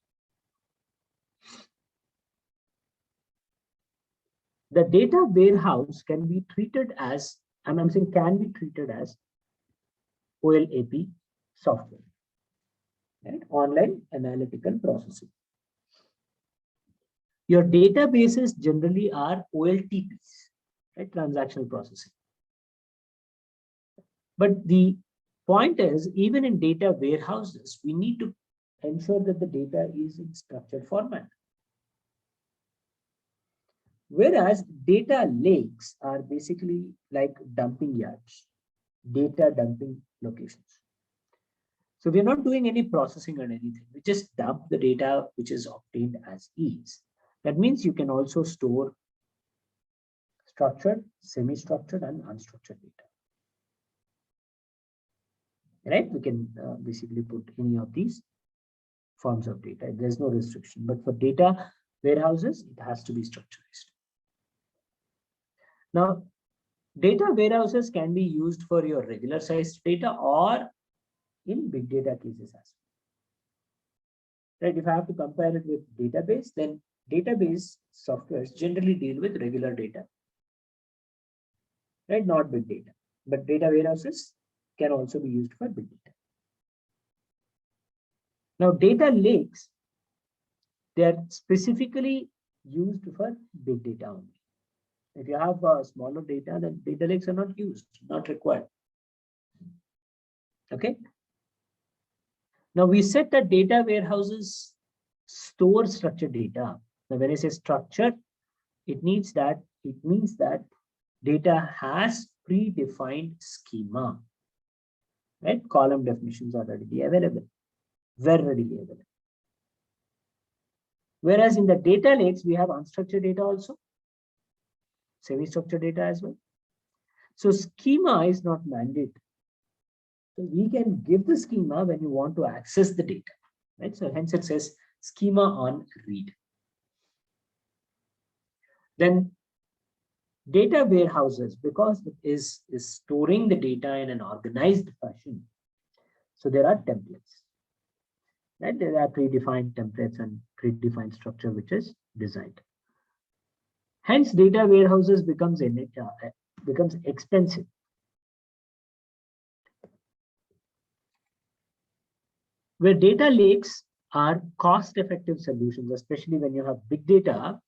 Speaker 1: The data warehouse can be treated as, I'm saying can be treated as OLAP software, right? Online analytical processing. Your databases generally are OLTPs, right? Transactional processing. But the point is, even in data warehouses, we need to ensure that the data is in structured format. Whereas data lakes are basically like dumping yards, data dumping locations. So we're not doing any processing or anything. We just dump the data which is obtained as is. That means you can also store structured, semi-structured, and unstructured data. Right? We can basically put any of these forms of data. There's no restriction. But for data warehouses, it has to be structurized. Now, data warehouses can be used for your regular sized data or in big data cases as well. Right? If I have to compare it with database, then database softwares generally deal with regular data, right? Not big data. But data warehouses can also be used for big data. Now, data lakes, they are specifically used for big data only. If you have smaller data, then data lakes are not used, not required. Okay. Now we said that data warehouses store structured data. Now when I say structured, it means that data has predefined schema. Right? Column definitions are readily available, very readily available. Whereas in the data lakes, we have unstructured data also, semi-structured data as well. So schema is not mandated. So we can give the schema when you want to access the data, right? So hence it says schema on read. Then data warehouses, because it is storing the data in an organized fashion. So there are templates. right? There are predefined templates and predefined structure which is designed. Hence, data warehouses becomes expensive. Where data lakes are cost-effective solutions, especially when you have big data,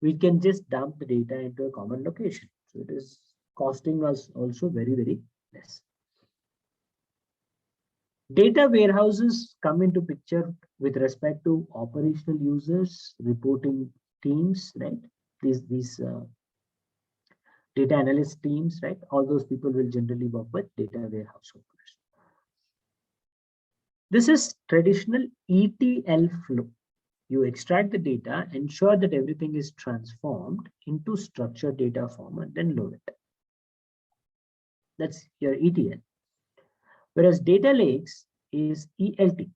Speaker 1: we can just dump the data into a common location. So it is costing us also very, very less. Data warehouses come into picture with respect to operational users, reporting teams, right? These data analyst teams, right? All those people will generally work with data warehouse workers. This is traditional ETL flow. You extract the data, ensure that everything is transformed into structured data format, then load it. That's your ETL. Whereas data lakes is ELT.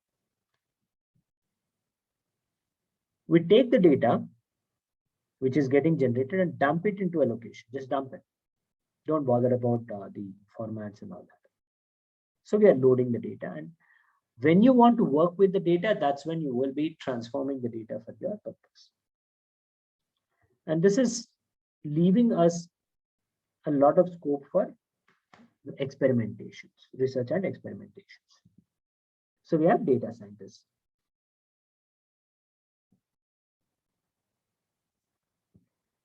Speaker 1: We take the data which is getting generated and dump it into a location. Just dump it. Don't bother about the formats and all that. So we are loading the data, and when you want to work with the data, that's when you will be transforming the data for your purpose. And this is leaving us a lot of scope for experimentations, research and experimentations. So we have data scientists.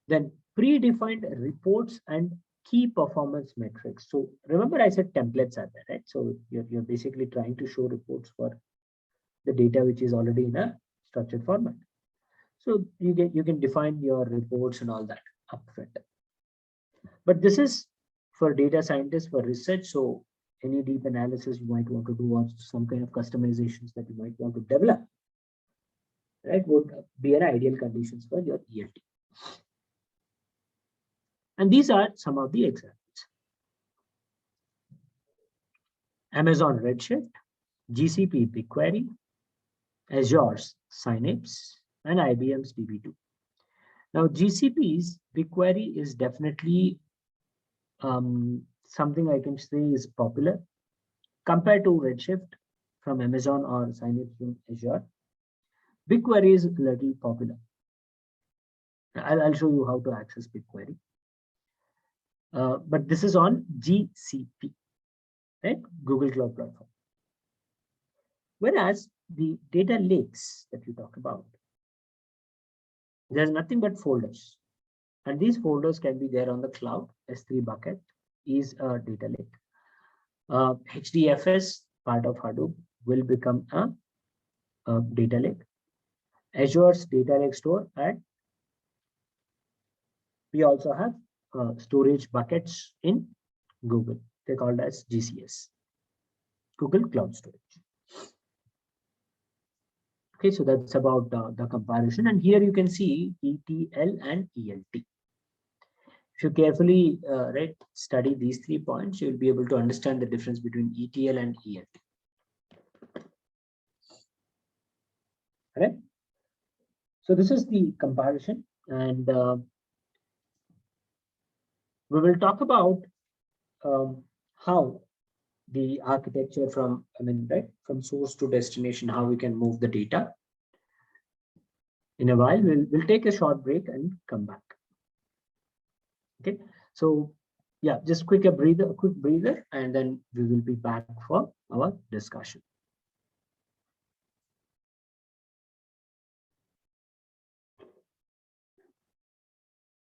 Speaker 1: Then predefined reports and key performance metrics. So remember I said templates are there, right? So you're basically trying to show reports for the data which is already in a structured format. So you can define your reports and all that upfront. But this is for data scientists for research. So any deep analysis you might want to do, or some kind of customizations that you might want to develop, right, would be an ideal conditions for your ELT. And these are some of the examples. Amazon Redshift, GCP BigQuery, Azure's Synapse, and IBM's DB2. Now, GCP's BigQuery is definitely something I can say is popular compared to Redshift from Amazon or Synapse from Azure. BigQuery is a little popular. I'll show you how to access BigQuery. But this is on GCP, right? Google Cloud Platform. Whereas the data lakes that we talk about, there's nothing but folders. And these folders can be there on the cloud. S3 bucket is a data lake. HDFS, part of Hadoop, will become a data lake. Azure's data lake store, and we also have storage buckets in Google. They're called as GCS, Google Cloud Storage. Okay, so that's about the comparison. And here you can see ETL and ELT. If you carefully study these 3 points, you'll be able to understand the difference between ETL and ELT. Right? So this is the comparison, and we will talk about how the architecture from source to destination, how we can move the data. In a while, we'll take a short break and come back. Okay, so yeah, just a quick breather, and then we will be back for our discussion.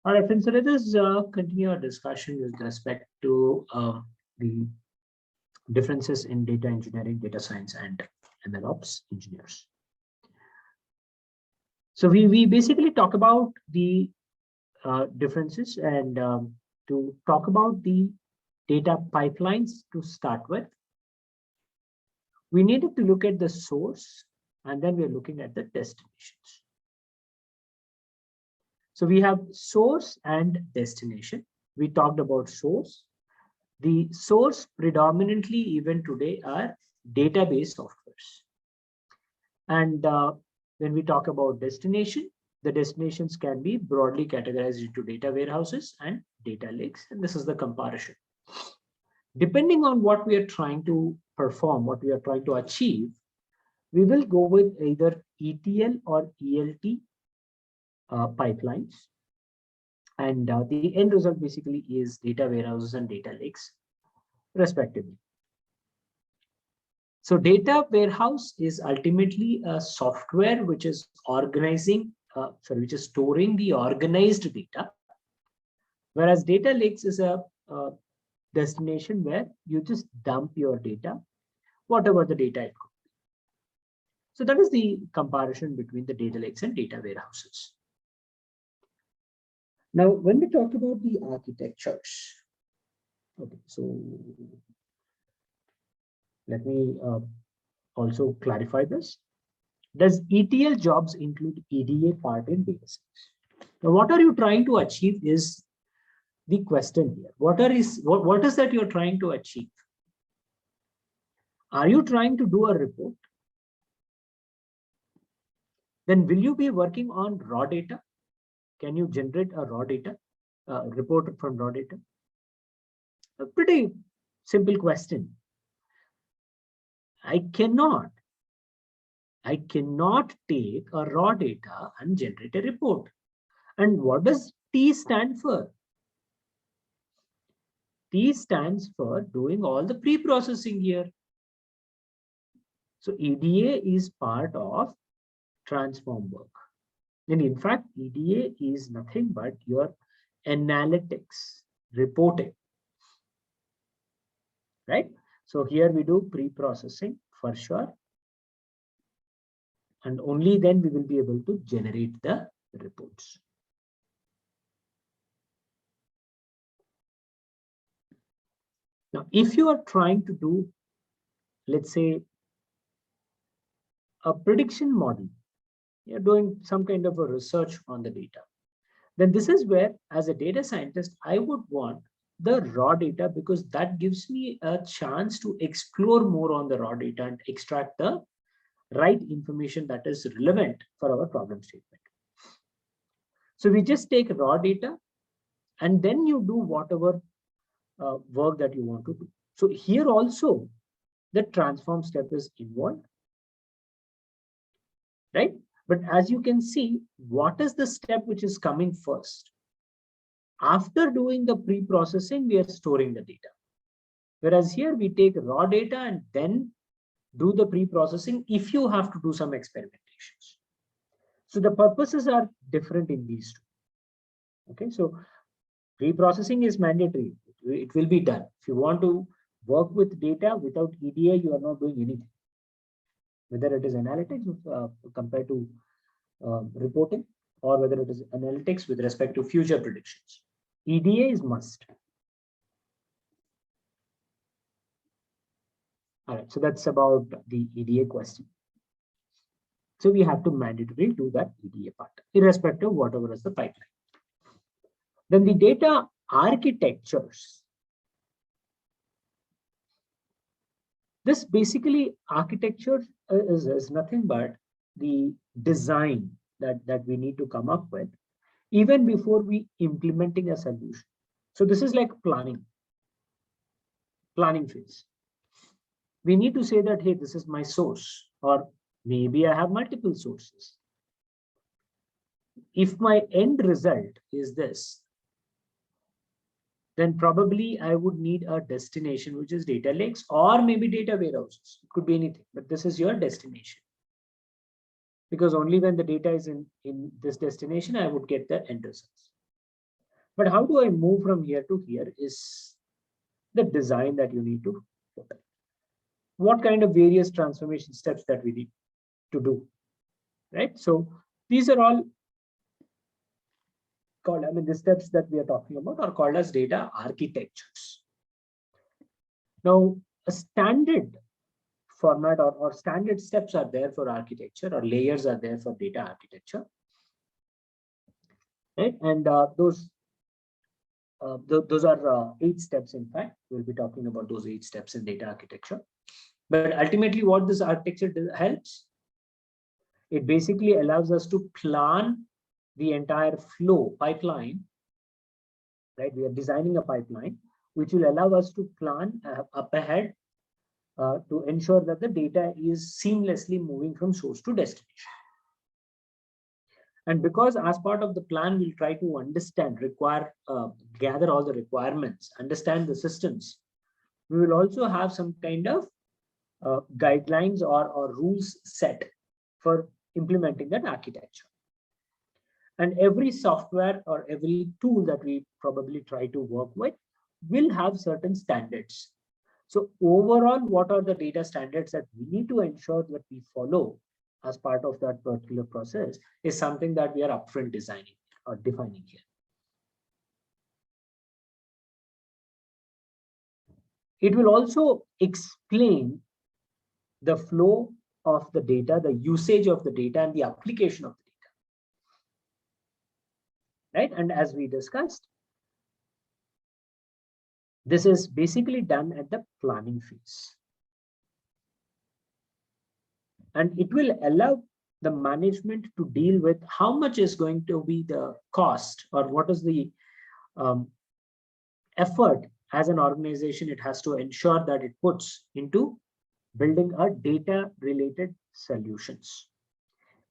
Speaker 1: All right, friends, so let us continue our discussion with respect to the differences in data engineering, data science, and MLOps engineers. So we basically talk about the differences, and to talk about the data pipelines to start with, we needed to look at the source, and then we're looking at the destinations. So we have source and destination. We talked about source. The source predominantly even today are database softwares. And when we talk about destination, the destinations can be broadly categorized into data warehouses and data lakes. And this is the comparison. Depending on what we are trying to perform, what we are trying to achieve, we will go with either ETL or ELT pipelines. And the end result basically is data warehouses and data lakes, respectively. So data warehouse is ultimately a software which is which is storing the organized data, whereas data lakes is a destination where you just dump your data, whatever the data it could be. So that is the comparison between the data lakes and data warehouses. Now, when we talk about the architectures, okay, so let me also clarify this. Does ETL jobs include EDA part in data science? Now, what are you trying to achieve is the question here. What is that you're trying to achieve? Are you trying to do a report? Then will you be working on raw data? Can you generate a raw data report from raw data? A pretty simple question. I cannot take a raw data and generate a report. And what does T stand for? T stands for doing all the pre-processing here. So EDA is part of transform work. And in fact, EDA is nothing but your analytics reporting, right? So here we do pre-processing for sure. And only then we will be able to generate the reports. Now, if you are trying to do, let's say, a prediction model, you're doing some kind of a research on the data, then this is where, as a data scientist, I would want the raw data, because that gives me a chance to explore more on the raw data and extract the right information that is relevant for our problem statement. So we just take raw data and then you do whatever work that you want to do. So here also the transform step is involved, right? But as you can see, what is the step which is coming first? After doing the pre-processing, we are storing the data. Whereas here we take raw data and then do the pre-processing if you have to do some experimentations. So the purposes are different in these two. Okay, so pre-processing is mandatory. It will be done. If you want to work with data without EDA, you are not doing anything. Whether it is analytics compared to reporting, or whether it is analytics with respect to future predictions. EDA is must. All right, so that's about the EDA question. So we have to mandatorily do that EDA part, irrespective of whatever is the pipeline. Then the data architectures. This basically architecture is nothing but the design that we need to come up with even before we implementing a solution. So this is like planning phase. We need to say that, hey, this is my source, or maybe I have multiple sources. If my end result is this, then probably I would need a destination, which is data lakes or maybe data warehouses. It could be anything, but this is your destination. Because only when the data is in this destination, I would get the end results. But how do I move from here to here is the design that you need to put. What kind of various transformation steps that we need to do, right? So these are all called, the steps that we are talking about are called as data architectures. Now, a standard format or standard steps are there for architecture, or layers are there for data architecture, right? And those are 8 steps. In fact, we'll be talking about those 8 steps in data architecture. But ultimately, what this architecture helps, it basically allows us to plan the entire flow pipeline, right? We are designing a pipeline which will allow us to plan up ahead to ensure that the data is seamlessly moving from source to destination. And because as part of the plan, we'll try to understand, gather all the requirements, understand the systems. We will also have some kind of guidelines or rules set for implementing that architecture. And every software or every tool that we probably try to work with will have certain standards. So overall, what are the data standards that we need to ensure that we follow as part of that particular process is something that we are upfront designing or defining here. It will also explain the flow of the data, the usage of the data, and the application of the data. Right? And as we discussed, this is basically done at the planning phase. And it will allow the management to deal with how much is going to be the cost or what is the effort as an organization it has to ensure that it puts into building a data-related solutions.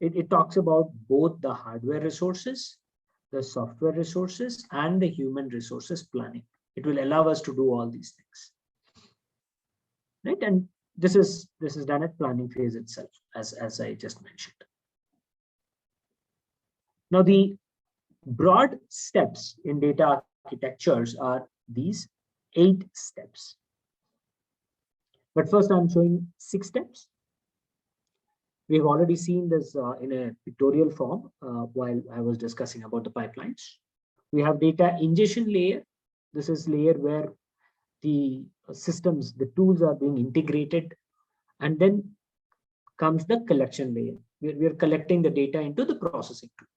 Speaker 1: It talks about both the hardware resources, the software resources, and the human resources planning. It will allow us to do all these things. Right? And this is done at planning phase itself, as I just mentioned. Now, the broad steps in data architectures are these 8 steps. But first, I'm showing 6 steps. We've already seen this in a pictorial form while I was discussing about the pipelines. We have data ingestion layer. This is layer where the systems, the tools are being integrated, and then comes the collection layer. We are collecting the data into the processing tool.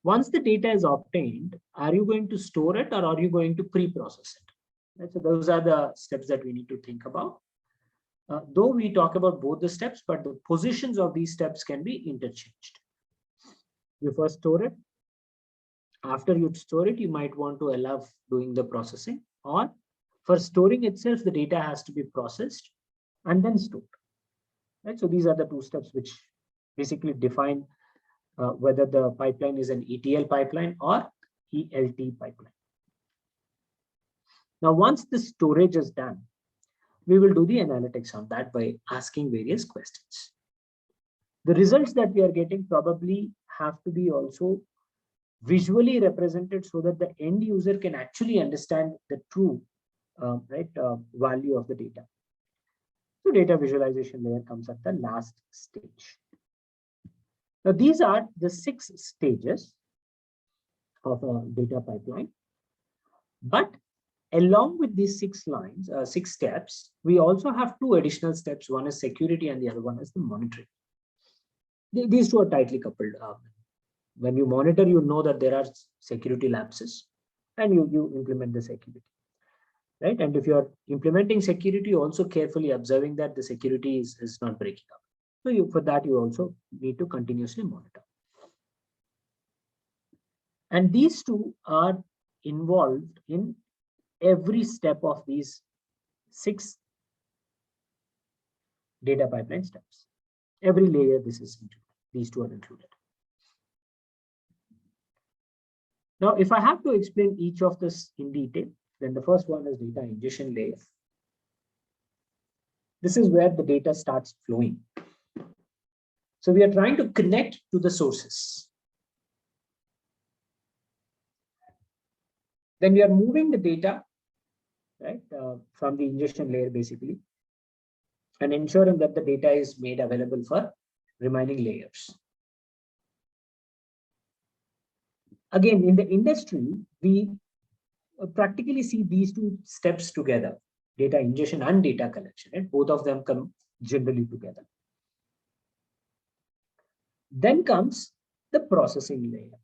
Speaker 1: Once the data is obtained, are you going to store it or are you going to pre-process it? Right? So those are the steps that we need to think about. Though we talk about both the steps, but the positions of these steps can be interchanged. You first store it. After you store it, you might want to allow doing the processing, or for storing itself, the data has to be processed and then stored. Right? So these are the 2 steps which basically define whether the pipeline is an ETL pipeline or ELT pipeline. Now, once the storage is done, we will do the analytics on that by asking various questions. The results that we are getting probably have to be also visually represented so that the end user can actually understand the true value of the data. So data visualization layer comes at the last stage. Now, these are the 6 stages of a data pipeline. But along with these 6 steps, we also have 2 additional steps. One is security and the other one is the monitoring. These 2 are tightly coupled. When you monitor, you know that there are security lapses and you implement the security. Right? And if you're implementing security, also carefully observing that the security is not breaking up. So for that, you also need to continuously monitor. And these 2 are involved in every step of these 6 data pipeline steps. Every layer, these 2 are included. Now, if I have to explain each of this in detail, then the first one is data ingestion layer. This is where the data starts flowing. So we are trying to connect to the sources. Then we are moving the data from the ingestion layer basically, and ensuring that the data is made available for remaining layers. Again, in the industry, we practically see these 2 steps together, data ingestion and data collection, and both of them come generally together. Then comes the processing layer.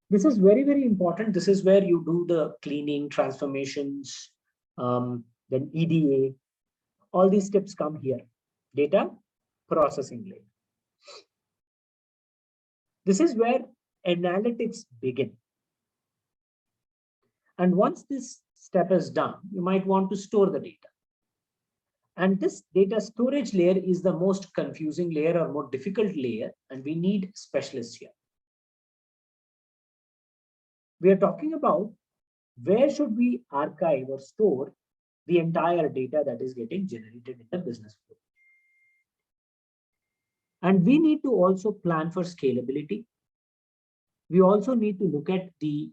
Speaker 1: This is very, very important. This is where you do the cleaning, transformations, then EDA. All these steps come here. Data processing layer. This is where analytics begin. And once this step is done, you might want to store the data. And this data storage layer is the most confusing layer or more difficult layer, and we need specialists here. We are talking about where should we archive or store the entire data that is getting generated in the business flow. And we need to also plan for scalability. We also need to look at the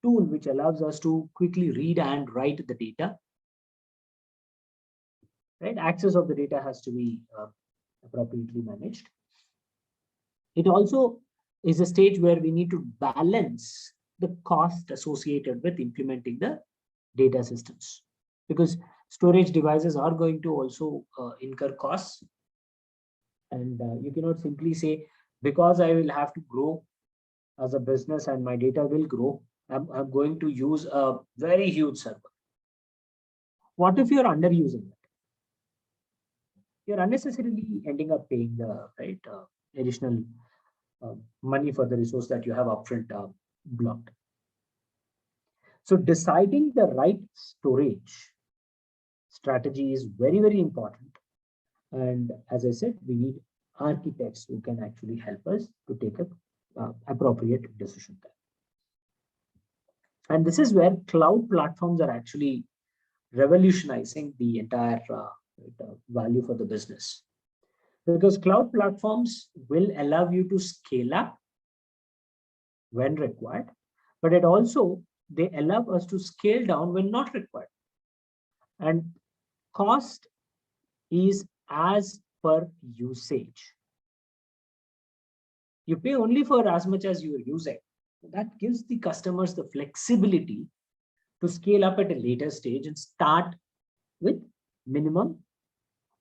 Speaker 1: tool which allows us to quickly read and write the data. Right? Access of the data has to be appropriately managed. It also is a stage where we need to balance the cost associated with implementing the data systems, because storage devices are going to also incur costs. And you cannot simply say, because I will have to grow as a business and my data will grow, I'm going to use a very huge server. What if you're underusing it? You're unnecessarily ending up paying the additional money for the resource that you have upfront blocked. So deciding the right storage strategy is very, very important. And as I said, we need architects who can actually help us to take a appropriate decision there. And this is where cloud platforms are actually revolutionizing the entire value for the business. Because cloud platforms will allow you to scale up when required, but they allow us to scale down when not required. And cost is as per usage. You pay only for as much as you are using. That gives the customers the flexibility to scale up at a later stage and start with minimum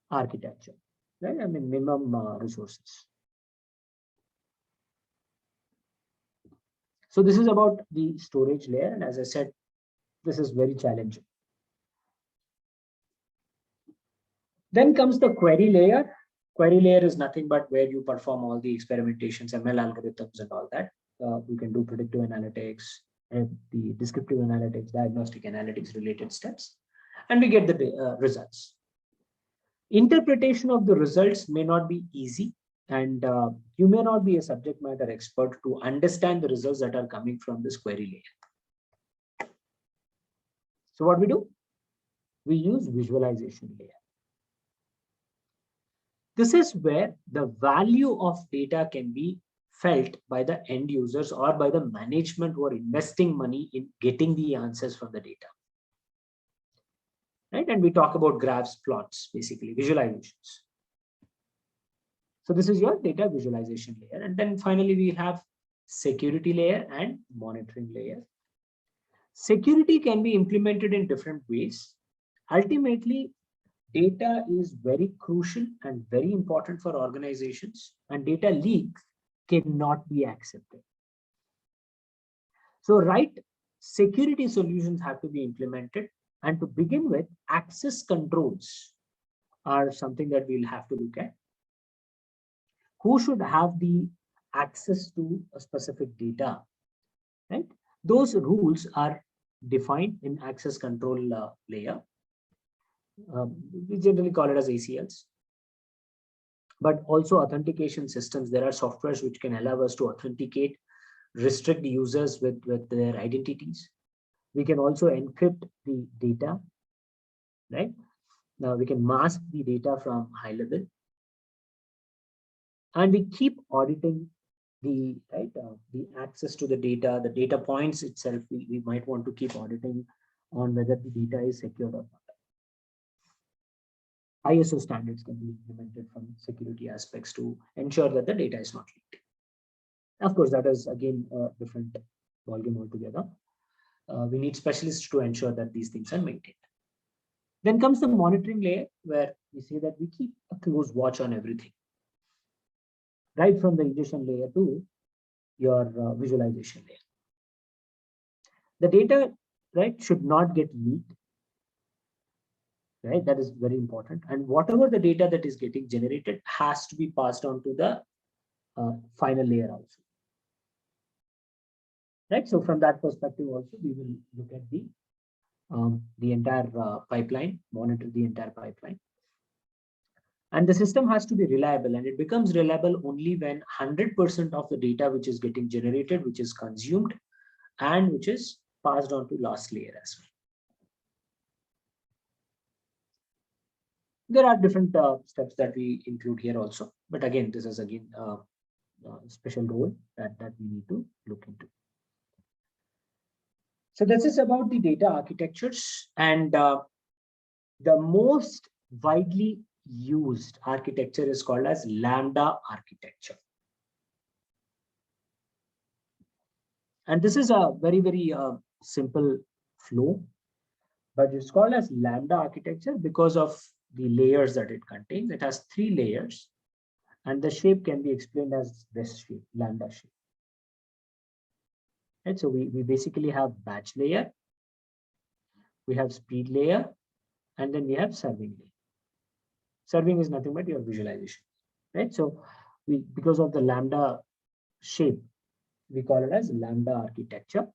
Speaker 1: architecture, right? I mean, minimum resources. So this is about the storage layer. And as I said, this is very challenging. Then comes the query layer. Query layer is nothing but where you perform all the experimentations, ML algorithms and all that. We can do predictive analytics, the descriptive analytics, diagnostic analytics related steps, and we get the results. Interpretation of the results may not be easy, and you may not be a subject matter expert to understand the results that are coming from this query layer. So what we do? We use visualization layer. This is where the value of data can be felt by the end users or by the management who are investing money in getting the answers from the data. Right? And we talk about graphs, plots, basically visualizations. So this is your data visualization layer. And then finally, we have security layer and monitoring layer. Security can be implemented in different ways. Ultimately, data is very crucial and very important for organizations, and data leaks cannot be accepted. So right security solutions have to be implemented. And to begin with, access controls are something that we'll have to look at. Who should have the access to a specific data, right? Those rules are defined in access control layer. We generally call it as ACLs. But also authentication systems. There are softwares which can allow us to authenticate, restrict users with their identities. We can also encrypt the data, right? Now we can mask the data from high level. And we keep auditing the access to the data points itself. We might want to keep auditing on whether the data is secured or not. ISO standards can be implemented from security aspects to ensure that the data is not leaked. Of course, that is again a different ballgame altogether. We need specialists to ensure that these things are maintained. Then comes the monitoring layer, where we say that we keep a close watch on everything, right from the ingestion layer to your visualization layer. The data, right, should not get leaked, right? That is very important. And whatever the data that is getting generated has to be passed on to the final layer also. Right. So from that perspective, also we will look at the the entire pipeline, monitor the entire pipeline. And the system has to be reliable, and it becomes reliable only when 100% of the data which is getting generated, which is consumed, and which is passed on to last layer as well. There are different steps that we include here also, but again, this is again a special role that we need to look into. So this is about the data architectures, and the most widely used architecture is called as Lambda architecture. And this is a very, very simple flow, but it's called as Lambda architecture because of the layers that it contains. It has 3 layers, and the shape can be explained as this shape, Lambda shape. Right, so we basically have batch layer, we have speed layer, and then we have serving layer. Serving is nothing but your visualization, right? So because of the Lambda shape, we call it as Lambda architecture.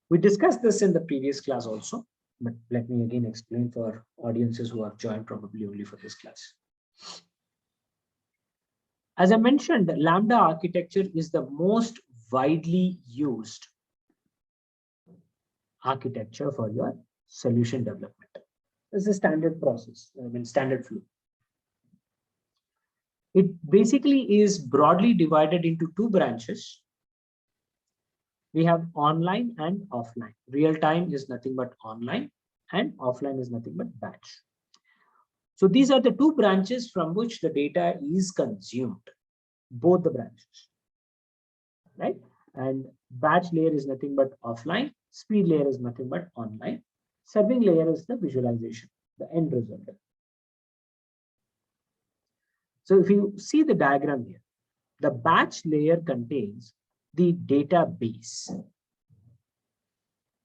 Speaker 1: We discussed this in the previous class also, but let me again explain for audiences who have joined probably only for this class. As I mentioned, Lambda architecture is the most widely used architecture for your solution development. This is a standard process, standard flow. It basically is broadly divided into 2 branches. We have online and offline. Real time is nothing but online, and offline is nothing but batch. So these are the 2 branches from which the data is consumed, both the branches, right? And batch layer is nothing but offline, speed layer is nothing but online, serving layer is the visualization, the end result. So if you see the diagram here, the batch layer contains the database.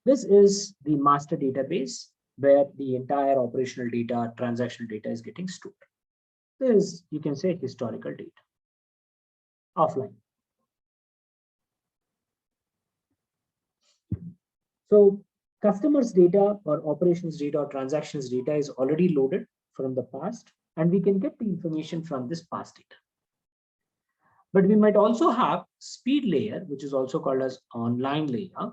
Speaker 1: This is the master database where the entire operational data, transactional data is getting stored. This is, you can say, historical data. Offline. So customers' data or operations data or transactions data is already loaded from the past, and we can get the information from this past data. But we might also have speed layer, which is also called as online layer,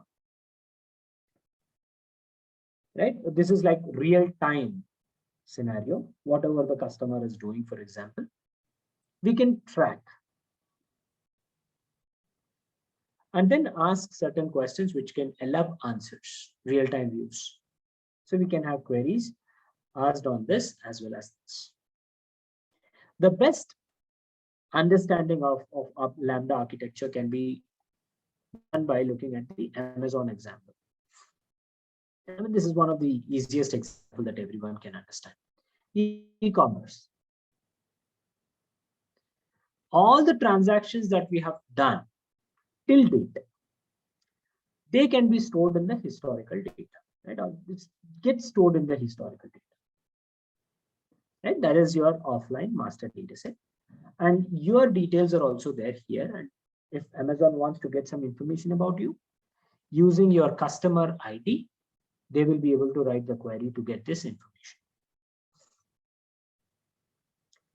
Speaker 1: right? This is like real-time scenario, whatever the customer is doing, for example, we can track and then ask certain questions which can elab answers, real-time views. So we can have queries asked on this as well as this. The best understanding of Lambda architecture can be done by looking at the Amazon example. I mean, this is one of the easiest examples that everyone can understand. E-commerce. All the transactions that we have done till date, they can be stored in the historical data, right? Or it gets stored in the historical data, right? That is your offline master data set. And your details are also there here. And if Amazon wants to get some information about you, using your customer ID, they will be able to write the query to get this information.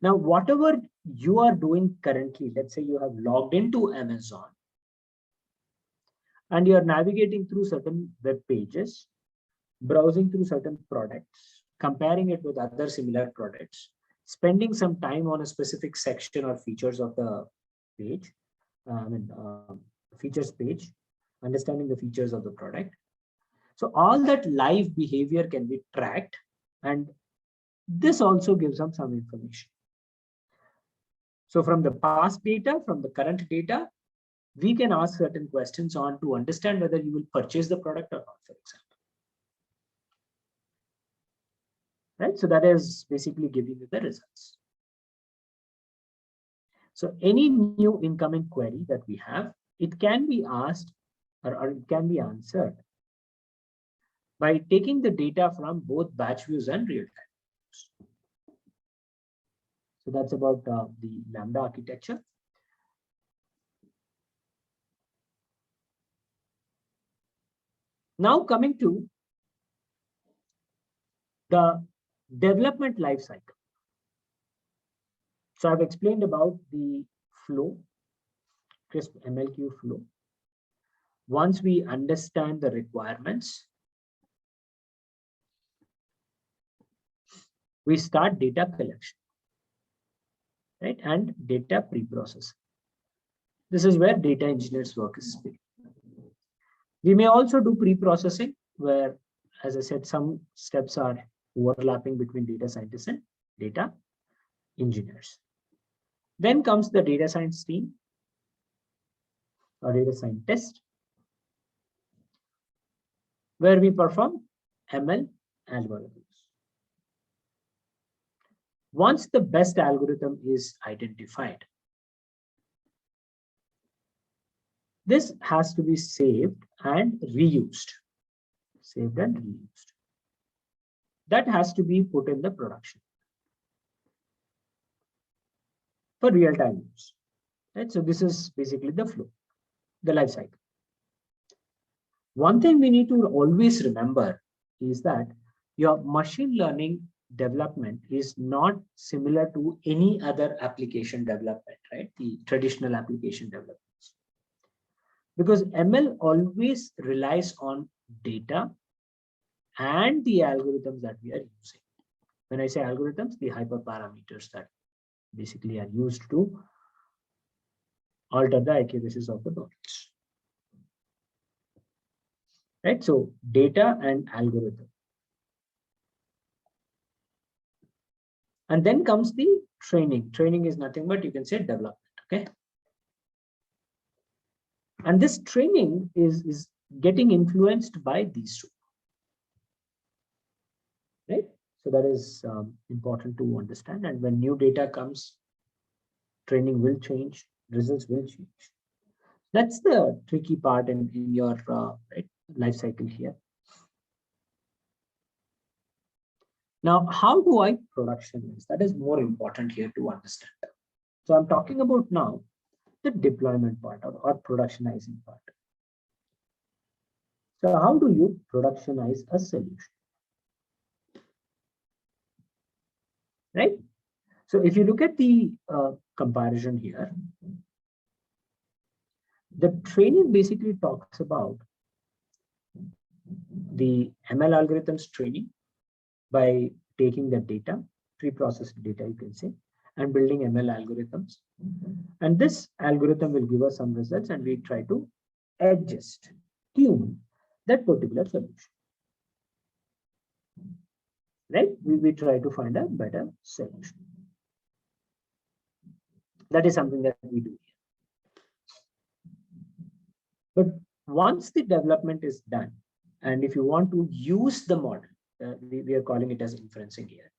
Speaker 1: Now, whatever you are doing currently, let's say you have logged into Amazon and you're navigating through certain web pages, browsing through certain products, comparing it with other similar products, spending some time on a specific section or features of the page, features page, understanding the features of the product. So all that live behavior can be tracked, and this also gives them some information. So from the past data, from the current data, we can ask certain questions on to understand whether you will purchase the product or not, for example. Right? So that is basically giving you the results. So any new incoming query that we have, it can be asked or it can be answered by taking the data from both batch views and real time. So that's about the Lambda architecture. Now coming to The development life cycle. So I've explained about the flow, crisp MLQ flow. Once we understand the requirements, we start data collection, right? And data pre-processing. This is where data engineers work is big. We may also do pre-processing where, as I said, some steps are overlapping between data scientists and data engineers. Then comes the data science team or data scientist, where we perform ML algorithms. Once the best algorithm is identified, this has to be saved and reused. Saved and reused. That has to be put in the production for real-time use. Right? So this is basically the flow, the life cycle. One thing we need to always remember is that your machine learning development is not similar to any other application development, right? The traditional application developments. Because ML always relies on data and the algorithms that we are using. When I say algorithms, the hyperparameters that basically are used to alter the accuracies of the models. Right? So data and algorithm. And then comes the training. Training is nothing but you can say development. Okay. And this training is getting influenced by these two. Right? So that is important to understand. And when new data comes, training will change, results will change. That's the tricky part in your right, life cycle here. Now, how do I productionize? That is more important here to understand. So I'm talking about now the deployment part or productionizing part. So how do you productionize a solution? Right? So if you look at the comparison here, the training basically talks about the ML algorithms training by taking the data, pre-processed data, you can say, and building ML algorithms. And this algorithm will give us some results and we try to adjust, tune that particular solution. Right? We try to find a better solution. That is something that we do here. But once the development is done, and if you want to use the model, we are calling it as inferencing here,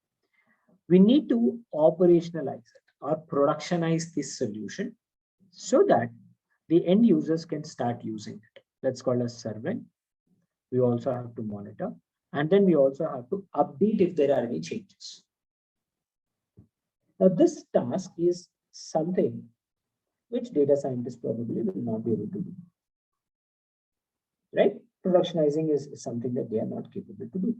Speaker 1: we need to operationalize it or productionize this solution so that the end users can start using it. That's called as serving. We also have to monitor, and then we also have to update if there are any changes. Now, this task is something which data scientists probably will not be able to do. Right? Productionizing is something that they are not capable to do.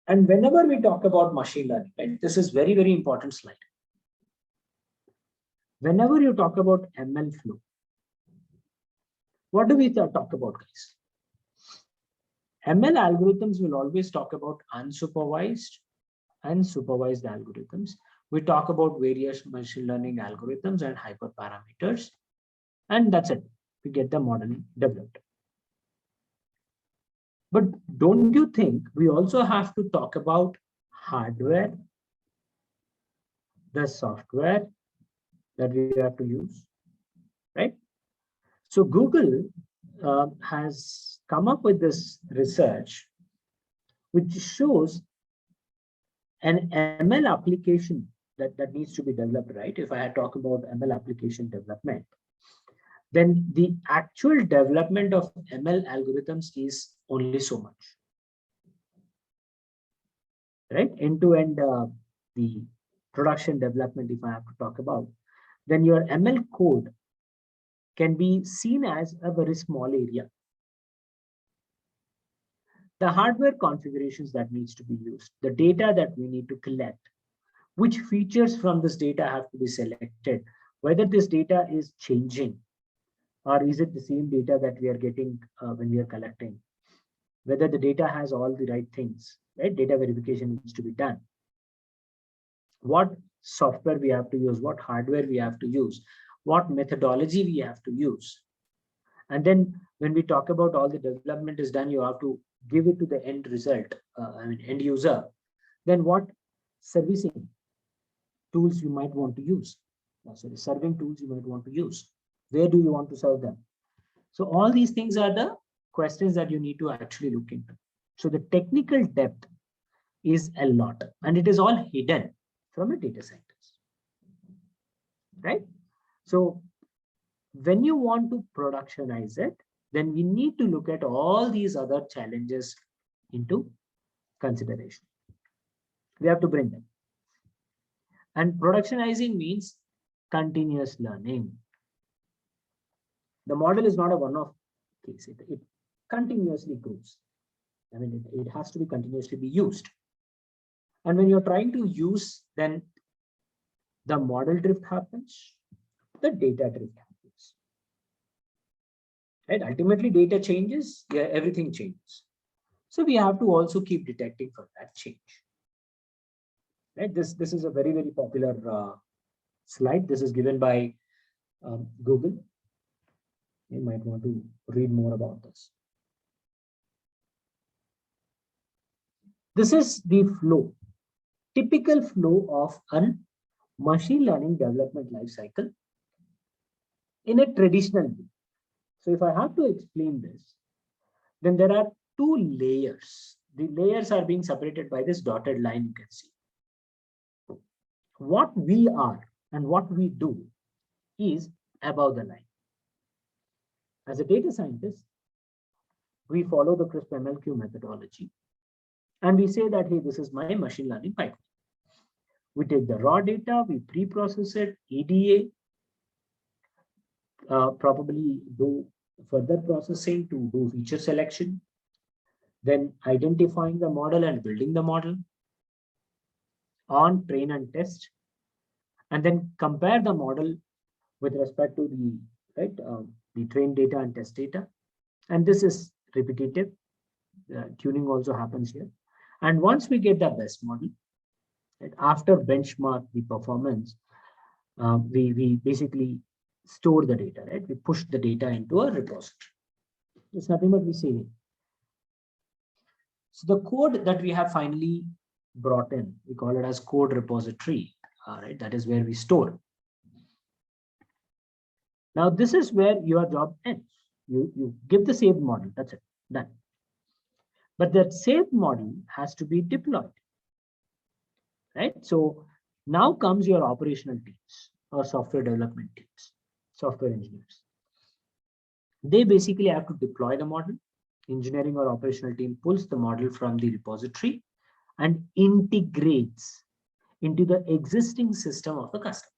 Speaker 1: And whenever we talk about machine learning, right, this is very, very important slide. Whenever you talk about ML flow, what do we talk about, guys? ML algorithms will always talk about unsupervised and supervised algorithms. We talk about various machine learning algorithms and hyperparameters, and that's it. We get the model developed. But don't you think we also have to talk about hardware, the software that we have to use, right? So Google has come up with this research which shows an ML application that needs to be developed, right? If I talk about ML application development, then the actual development of ML algorithms is only so much, right? End-to-end the production development, if I have to talk about, then your ML code can be seen as a very small area. the hardware configurations that needs to be used, the data that we need to collect, which features from this data have to be selected, whether this data is changing or is it the same data that we are getting when we are collecting, whether the data has all the right things, right? Data verification needs to be done. What software we have to use, what hardware we have to use, what methodology we have to use. And then when we talk about all the development is done, you have to give it to the end result, end user. Then what servicing tools you might want to use? Sorry, serving tools you might want to use. Where do you want to serve them? So all these things are the questions that you need to actually look into. So the technical depth is a lot, and it is all hidden from a data scientist, right? So when you want to productionize it, then we need to look at all these other challenges into consideration. We have to bring them. And productionizing means continuous learning. The model is not a one-off case. It continuously grows. I mean, it has to be continuously be used. And when you're trying to use, then the model drift happens, the data drift happens. Right? Ultimately, data changes, yeah, everything changes. So we have to also keep detecting for that change. Right? This is a very, very popular slide. This is given by Google. You might want to read more about this. This is the flow, typical flow of a machine learning development lifecycle in a traditional way. So if I have to explain this, then there are two layers. The layers are being separated by this dotted line you can see. What we are and what we do is above the line. As a data scientist, we follow the CRISP MLQ methodology. And we say that, hey, this is my machine learning pipeline. We take the raw data, we pre-process it, EDA, probably do further processing to do feature selection, then identifying the model and building the model, on train and test, and then compare the model with respect to the trained data and test data. And this is repetitive. Tuning also happens here. And once we get the best model, right, after benchmark the performance, we basically store the data, right? We push the data into a repository. It's nothing but we save it. So the code that we have finally brought in, we call it as code repository, right? That is where we store. Now, this is where your job ends. You give the saved model, that's it, done. But that saved model has to be deployed, right? So now comes your operational teams or software development teams, software engineers. They basically have to deploy the model. Engineering or operational team pulls the model from the repository and integrates into the existing system of the customer.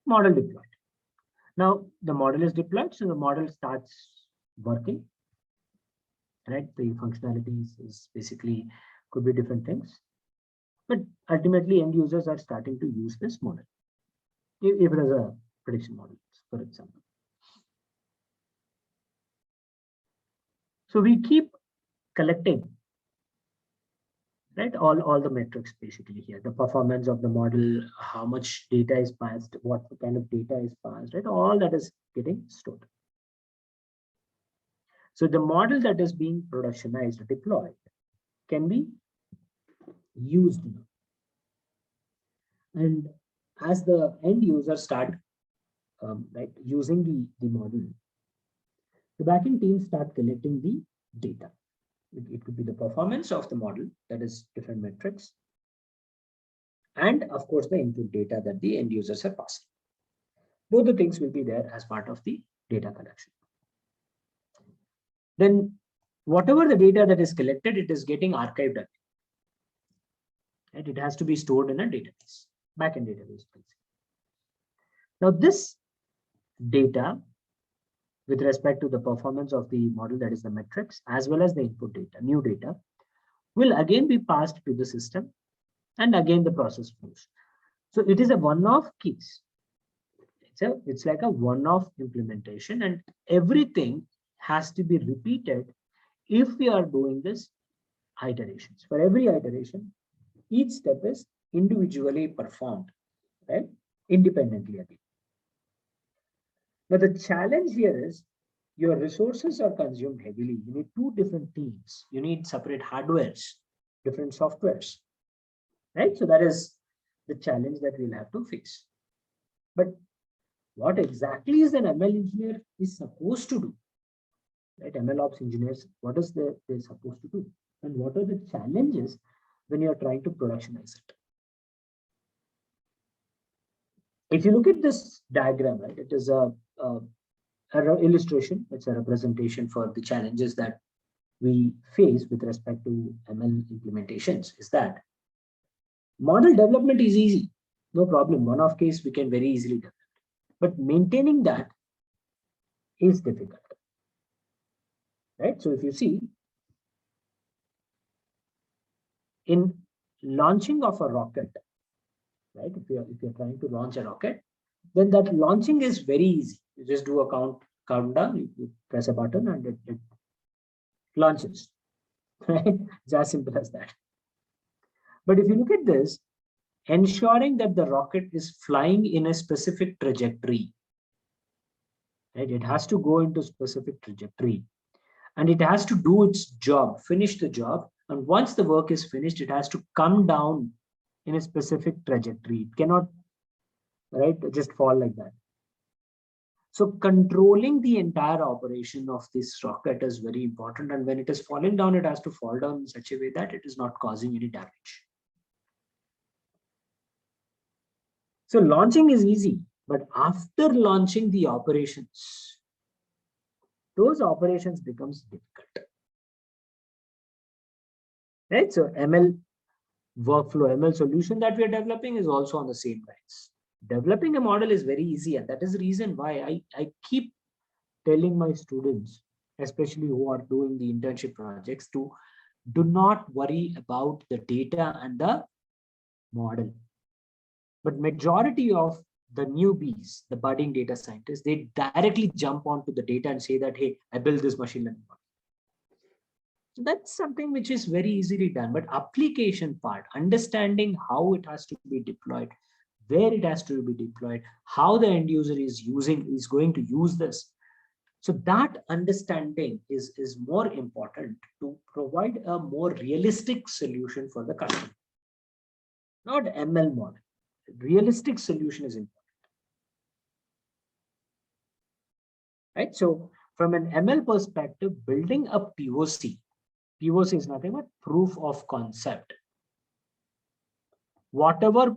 Speaker 1: Model deployed. Now the model is deployed, so the model starts working. Right, the functionalities is basically could be different things, but ultimately end users are starting to use this model. If it is a prediction model, for example. So we keep collecting, right, all the metrics basically here, the performance of the model, how much data is passed, what kind of data is passed, right, all that is getting stored. So the model that is being productionized, deployed, can be used now. And as the end user start using the model, the backend teams start collecting the data. It could be the performance of the model, that is different metrics, and of course the input data that the end users are passing. Both the things will be there as part of the data collection. Then whatever the data that is collected, it is getting archived again. Right? It has to be stored in a database, backend database. Now this data with respect to the performance of the model, that is the metrics, as well as the input data, new data, will again be passed to the system, and again the process flows. So it is a one-off case. It's like a one-off implementation, and everything has to be repeated if we are doing this iterations. For every iteration, each step is individually performed, right? Independently again. But the challenge here is your resources are consumed heavily. You need two different teams. You need separate hardwares, different softwares, right? So that is the challenge that we'll have to face. But what exactly is an ML engineer is supposed to do, right? MLOps engineers, what is they're supposed to do? And what are the challenges when you're trying to productionize it? If you look at this diagram, right, it is a illustration. It's a representation for the challenges that we face with respect to ML implementations. Is that model development is easy, no problem. One-off case we can very easily develop, but maintaining that is difficult, right? So if you see, in launching of a rocket, right? If you're trying to launch a rocket, then that launching is very easy. You just do a countdown, you press a button, and it launches. Right? It's as simple as that. But if you look at this, ensuring that the rocket is flying in a specific trajectory, right? It has to go into specific trajectory, and it has to do its job, finish the job. And once the work is finished, it has to come down in a specific trajectory. It cannot, right, just fall like that. So controlling the entire operation of this rocket is very important. And when it is falling down, it has to fall down in such a way that it is not causing any damage. So launching is easy, but after launching the operations, those operations becomes difficult. Right? So ML workflow, ML solution that we are developing is also on the same lines. Developing a model is very easy, and that is the reason why I keep telling my students, especially who are doing the internship projects, to do not worry about the data and the model. But majority of the newbies, the budding data scientists, they directly jump onto the data and say that, hey, I built this machine learning model. So that's something which is very easily done. But application part, understanding how it has to be deployed, where it has to be deployed, how the end user is going to use this. So that understanding is more important to provide a more realistic solution for the customer. Not ML model. Realistic solution is important. Right? So from an ML perspective, building a POC is nothing but proof of concept. Whatever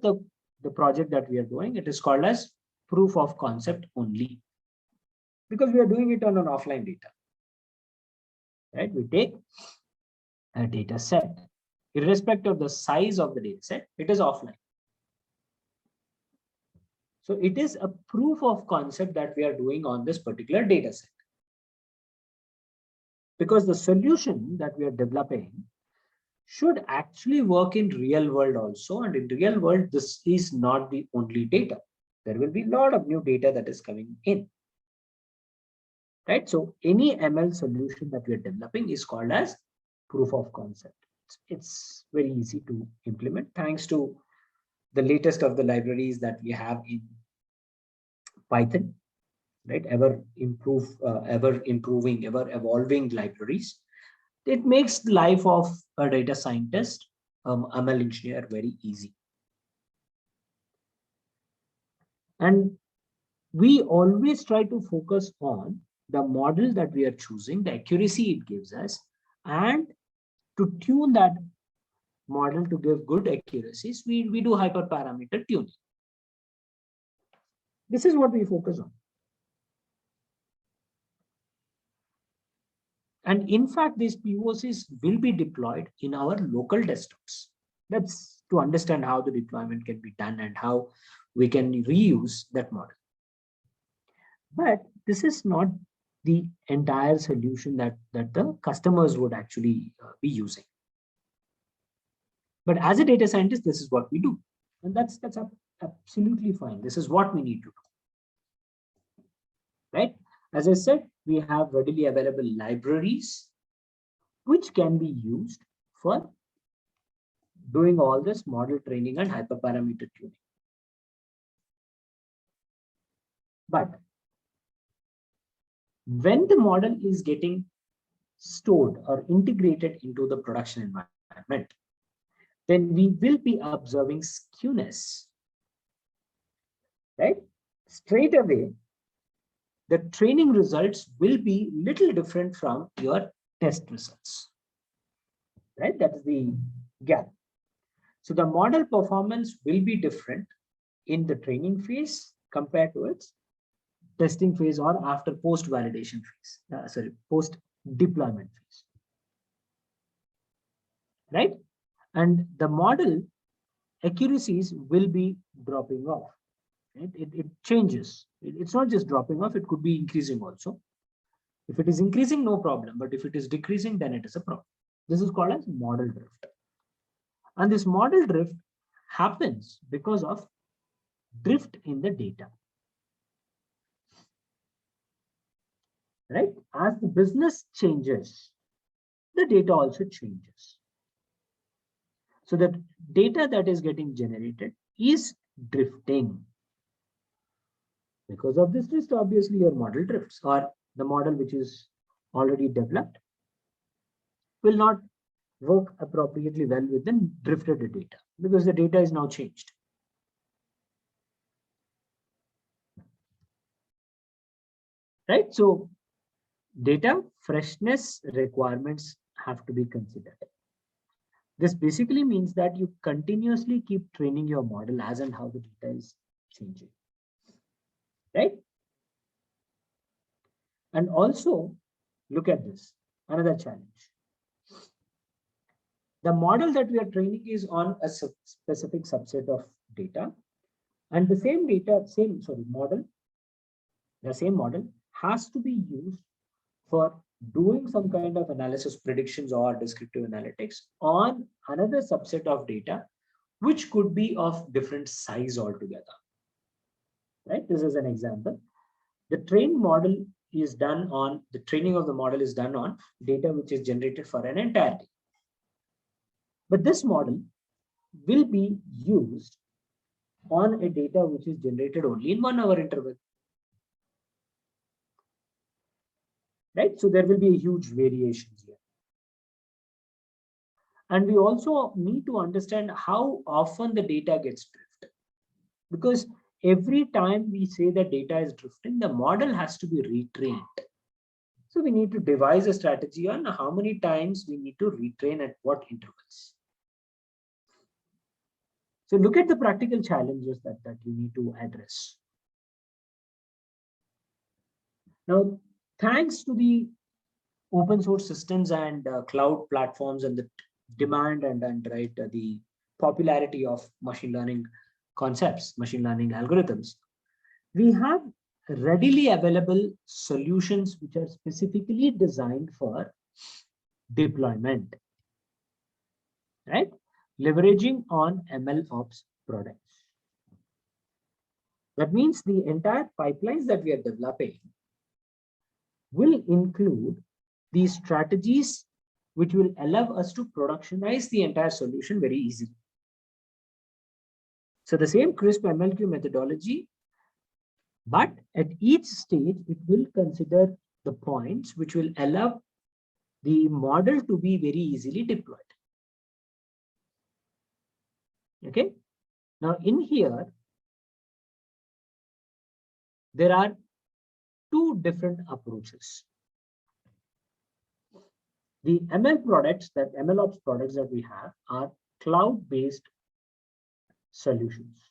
Speaker 1: the project that we are doing, it is called as proof of concept only, because we are doing it on an offline data. Right? We take a data set, irrespective of the size of the data set, it is offline. So it is a proof of concept that we are doing on this particular data set. Because the solution that we are developing should actually work in real world also. And in real world, this is not the only data. There will be a lot of new data that is coming in. Right? So any ML solution that we are developing is called as proof of concept. It's very easy to implement thanks to the latest of the libraries that we have in Python, right? Ever improving, ever evolving libraries. It makes the life of a data scientist, ML engineer, very easy. And we always try to focus on the model that we are choosing, the accuracy it gives us, and to tune that model to give good accuracies, we do hyperparameter tuning. This is what we focus on. And in fact, these POCs will be deployed in our local desktops. That's to understand how the deployment can be done and how we can reuse that model. But this is not the entire solution that the customers would actually be using. But as a data scientist, this is what we do. And that's absolutely fine. This is what we need to do. Right? As I said, we have readily available libraries which can be used for doing all this model training and hyperparameter tuning. But when the model is getting stored or integrated into the production environment, then we will be observing skewness, right? Straight away, the training results will be little different from your test results, right? That is the gap. So the model performance will be different in the training phase compared to its testing phase or after post-validation phase, post-deployment phase, right? And the model accuracies will be dropping off. Right? It changes. It's not just dropping off, it could be increasing also. If it is increasing, no problem. But if it is decreasing, then it is a problem. This is called as model drift. And this model drift happens because of drift in the data. Right? As the business changes, the data also changes. So the data that is getting generated is drifting. Because of this drift, obviously your model drifts, or the model which is already developed will not work appropriately well with the drifted data because the data is now changed. Right? So data freshness requirements have to be considered. This basically means that you continuously keep training your model as and how the data is changing. Right? And also, look at this, another challenge. The model that we are training is on a specific subset of data, and the same model has to be used for doing some kind of analysis, predictions, or descriptive analytics on another subset of data, which could be of different size altogether. Right? This is an example. The training of the model is done on data which is generated for an entire day. But this model will be used on a data which is generated only in 1 hour interval. Right? So there will be a huge variations here. And we also need to understand how often the data gets drifted. Because every time we say that data is drifting, the model has to be retrained. So we need to devise a strategy on how many times we need to retrain at what intervals. So look at the practical challenges that you need to address. Now, thanks to the open source systems and cloud platforms and the demand and the popularity of machine learning concepts, machine learning algorithms, we have readily available solutions which are specifically designed for deployment, right? Leveraging on MLOps products. That means the entire pipelines that we are developing will include these strategies which will allow us to productionize the entire solution very easily. So the same crisp MLQ methodology, but at each stage, it will consider the points which will allow the model to be very easily deployed. Okay. Now in here, there are two different approaches. The MLOps products that we have are cloud-based solutions.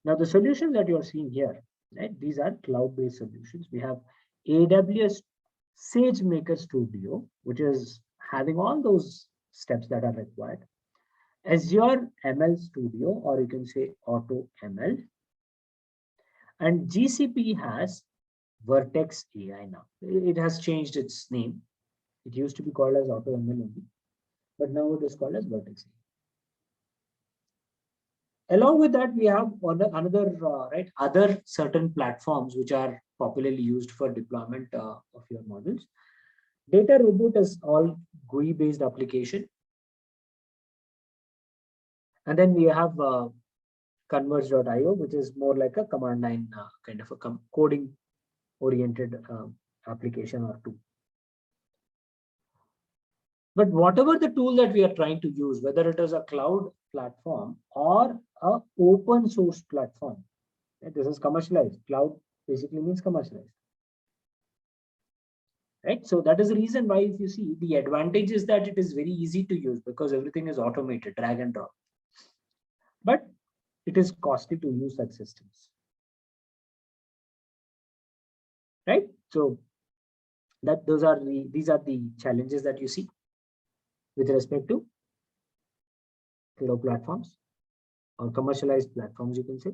Speaker 1: Now the solutions that you are seeing here, right? These are cloud-based solutions. We have AWS SageMaker Studio, which is having all those steps that are required. Azure ML Studio, or you can say Auto ML. And GCP has Vertex AI now. It has changed its name. It used to be called as AutoML only, but now it is called as Vertex AI. Along with that, we have another other certain platforms which are popularly used for deployment of your models. Data Robot is all GUI based application. And then we have converge.io, which is more like a command line kind of a coding oriented application or tool. But whatever the tool that we are trying to use, whether it is a cloud platform or a open source platform, right? This is commercialized. Cloud basically means commercialized. Right? So that is the reason why, if you see, the advantage is that it is very easy to use because everything is automated, drag and drop. But it is costly to use such systems. Right? So these are the challenges that you see with respect to cloud platforms or commercialized platforms, you can say.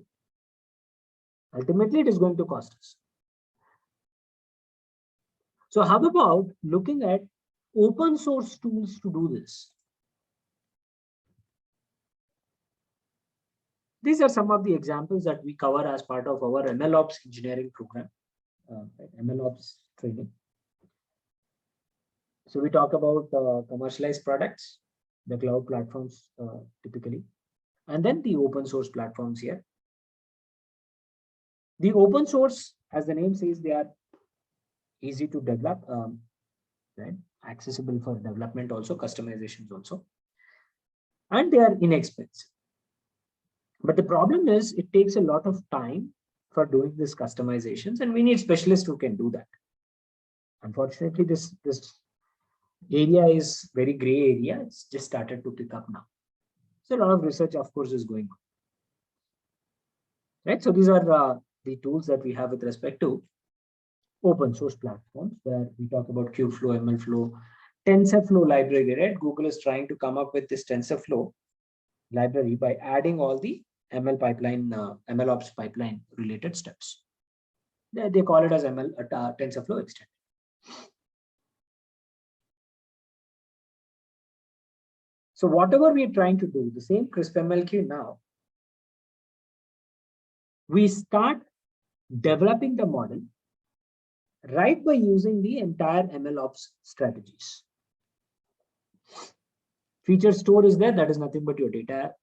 Speaker 1: Ultimately, it is going to cost us. So how about looking at open source tools to do this? These are some of the examples that we cover as part of our MLOps engineering program, MLOps training. So we talk about commercialized products, the cloud platforms typically, and then the open source platforms here. The open source, as the name says, they are easy to develop, right? Accessible for development also, customizations also, and they are inexpensive. But the problem is it takes a lot of time for doing these customizations, and we need specialists who can do that. Unfortunately, this area is very gray area. It's just started to pick up now. So a lot of research, of course, is going on. Right. So these are the tools that we have with respect to open source platforms, where we talk about Kubeflow, MLflow, TensorFlow library. Right. Google is trying to come up with this TensorFlow library by adding all the MLOps pipeline related steps. They call it as TensorFlow extended. So whatever we are trying to do, the same CrispMLQ now, we start developing the model right by using the entire MLOps strategies. Feature store is there. That is nothing but your data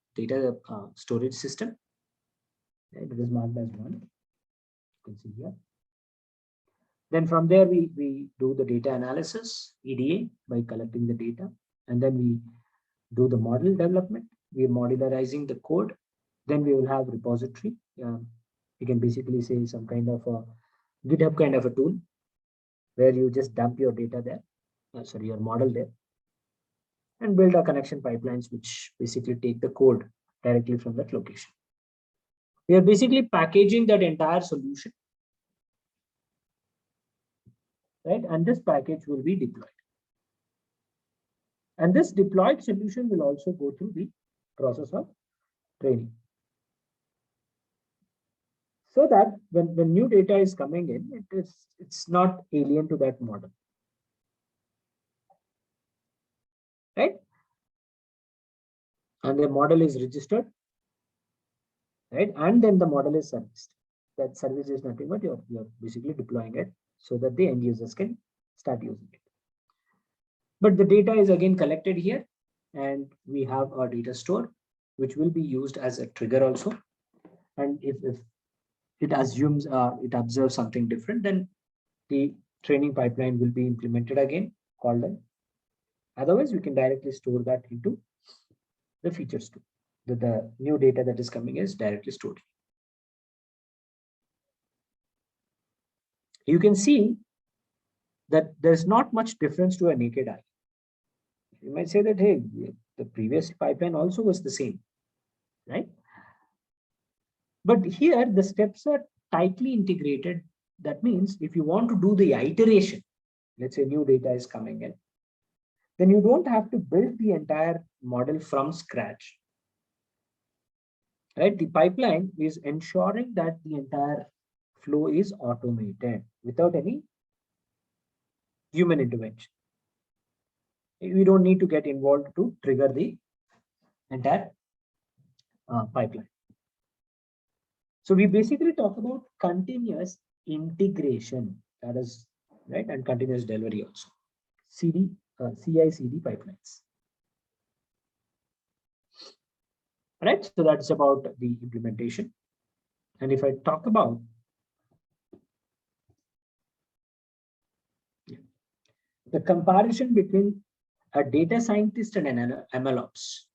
Speaker 1: storage system. Right? It is marked as 1. You can see here. Then from there, we do the data analysis, EDA, by collecting the data. And then we do the model development. We are modularizing the code. Then we will have repository. You can basically say some kind of a GitHub kind of a tool where you just dump your data there, your model there, and build a connection pipelines, which basically take the code directly from that location. We are basically packaging that entire solution, right? And this package will be deployed. And this deployed solution will also go through the process of training. So that when new data is coming in, it's not alien to that model. Right? And the model is registered, right? And then the model is serviced. That service is nothing but you're basically deploying it so that the end users can start using it. But the data is again collected here, and we have our data store, which will be used as a trigger also. And if it assumes, it observes something different, then the training pipeline will be implemented again, called in. Otherwise, we can directly store that into the features too. The new data that is coming is directly stored. You can see that there's not much difference to a naked eye. You might say that, hey, the previous pipeline also was the same, right? But here the steps are tightly integrated. That means if you want to do the iteration, let's say new data is coming in, then you don't have to build the entire model from scratch. Right? The pipeline is ensuring that the entire flow is automated without any human intervention. We don't need to get involved to trigger the entire pipeline. So we basically talk about continuous integration, that is right, and continuous delivery also. CI/CD pipelines. Right, so that's about the implementation. And if I talk about the comparison between a data scientist and an MLOps,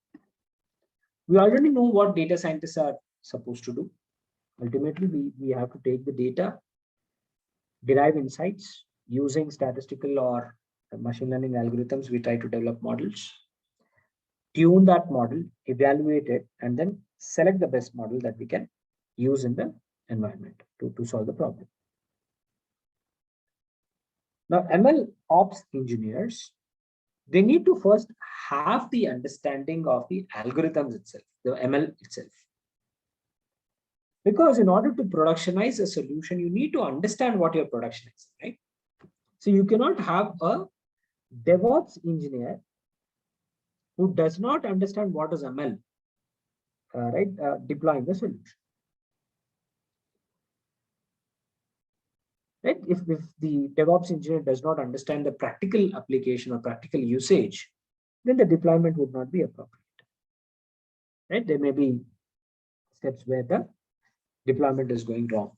Speaker 1: we already know what data scientists are supposed to do. Ultimately, we have to take the data, derive insights using statistical or machine learning algorithms. We try to develop models, tune that model, evaluate it, and then select the best model that we can use in the environment to solve the problem. Now, ML ops engineers, they need to first have the understanding of the algorithms itself, the ML itself. Because in order to productionize a solution, you need to understand what you're productionizing, right? So you cannot have a DevOps engineer who does not understand what is ML, deploying the solution. Right? If the DevOps engineer does not understand the practical application or practical usage, then the deployment would not be appropriate. Right? There may be steps where the deployment is going wrong.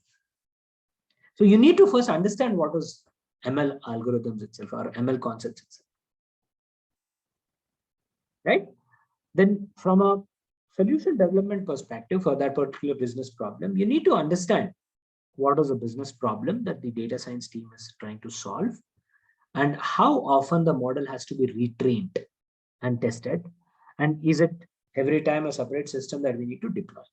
Speaker 1: So you need to first understand what is ML algorithms itself or ML concepts itself. Right? Then from a solution development perspective for that particular business problem, you need to understand what is a business problem that the data science team is trying to solve and how often the model has to be retrained and tested. And is it every time a separate system that we need to deploy?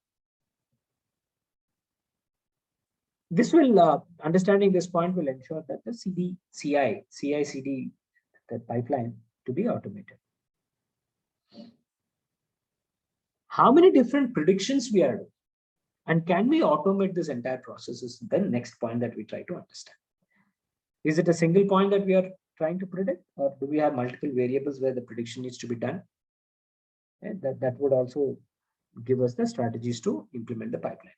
Speaker 1: This will, understanding this point will ensure that the CI/CD, the pipeline to be automated. How many different predictions we are doing? And can we automate this entire process is the next point that we try to understand. Is it a single point that we are trying to predict, or do we have multiple variables where the prediction needs to be done? And that would also give us the strategies to implement the pipeline.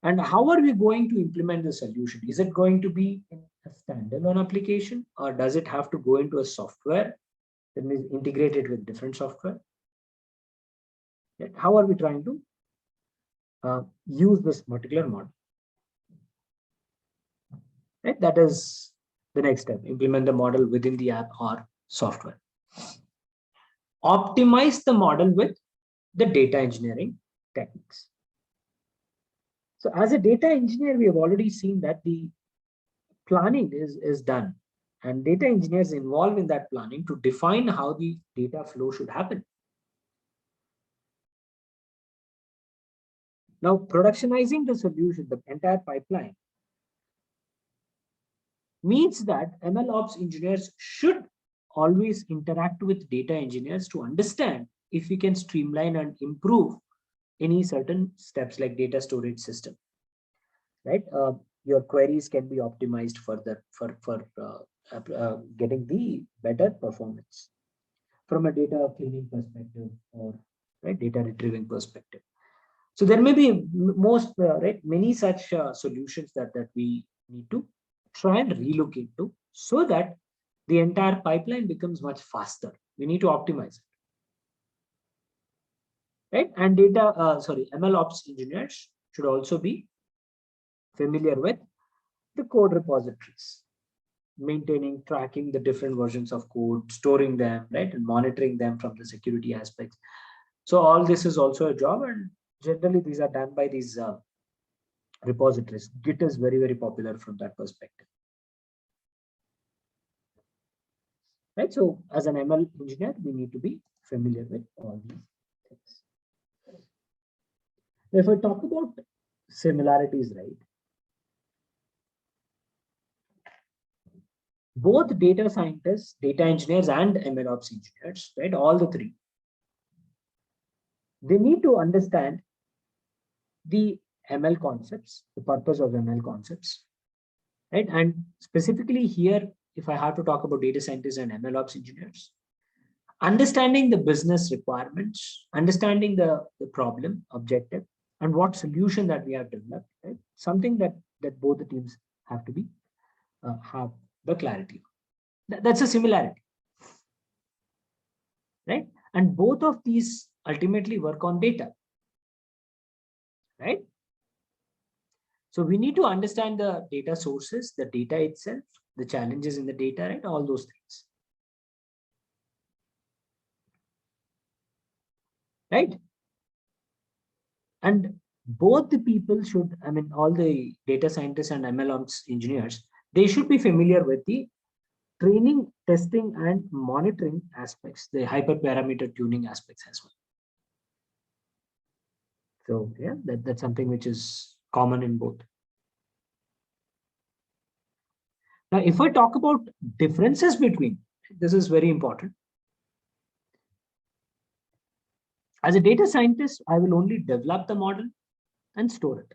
Speaker 1: And how are we going to implement the solution? Is it going to be in a standalone application, or does it have to go into a software that is integrated with different software? How are we trying to use this particular model? Right? That is the next step, implement the model within the app or software. Optimize the model with the data engineering techniques. So as a data engineer, we have already seen that the planning is done, and data engineers involved in that planning to define how the data flow should happen. Now, productionizing the solution, the entire pipeline, means that MLOps engineers should always interact with data engineers to understand if we can streamline and improve any certain steps like data storage system. Right? Your queries can be optimized further for getting the better performance from a data cleaning perspective or data retrieving perspective. So there may be many such solutions that we need to try and relook into so that the entire pipeline becomes much faster. We need to optimize it. Right? And MLOps engineers should also be familiar with the code repositories, maintaining, tracking the different versions of code, storing them, right, and monitoring them from the security aspects. So all this is also a job, and generally these are done by these repositories. Git is very, very popular from that perspective. Right. So as an ML engineer, we need to be familiar with all these things. If I talk about similarities, right? Both data scientists, data engineers, and MLOps engineers, right? All the three, they need to understand the ML concepts, the purpose of ML concepts, right? And specifically here, if I have to talk about data scientists and MLOps engineers, understanding the business requirements, understanding the problem, objective, and what solution that we have developed, right? Something that both the teams have to be have the clarity. That's a similarity, right? And both of these ultimately work on data, right? So we need to understand the data sources, the data itself, the challenges in the data, right? All those things, right? And both the people should, I mean, all the data scientists and MLOps engineers, they should be familiar with the training, testing, and monitoring aspects, the hyperparameter tuning aspects as well. So yeah, that's something which is common in both. Now, if I talk about differences between, this is very important. As a data scientist, I will only develop the model and store it.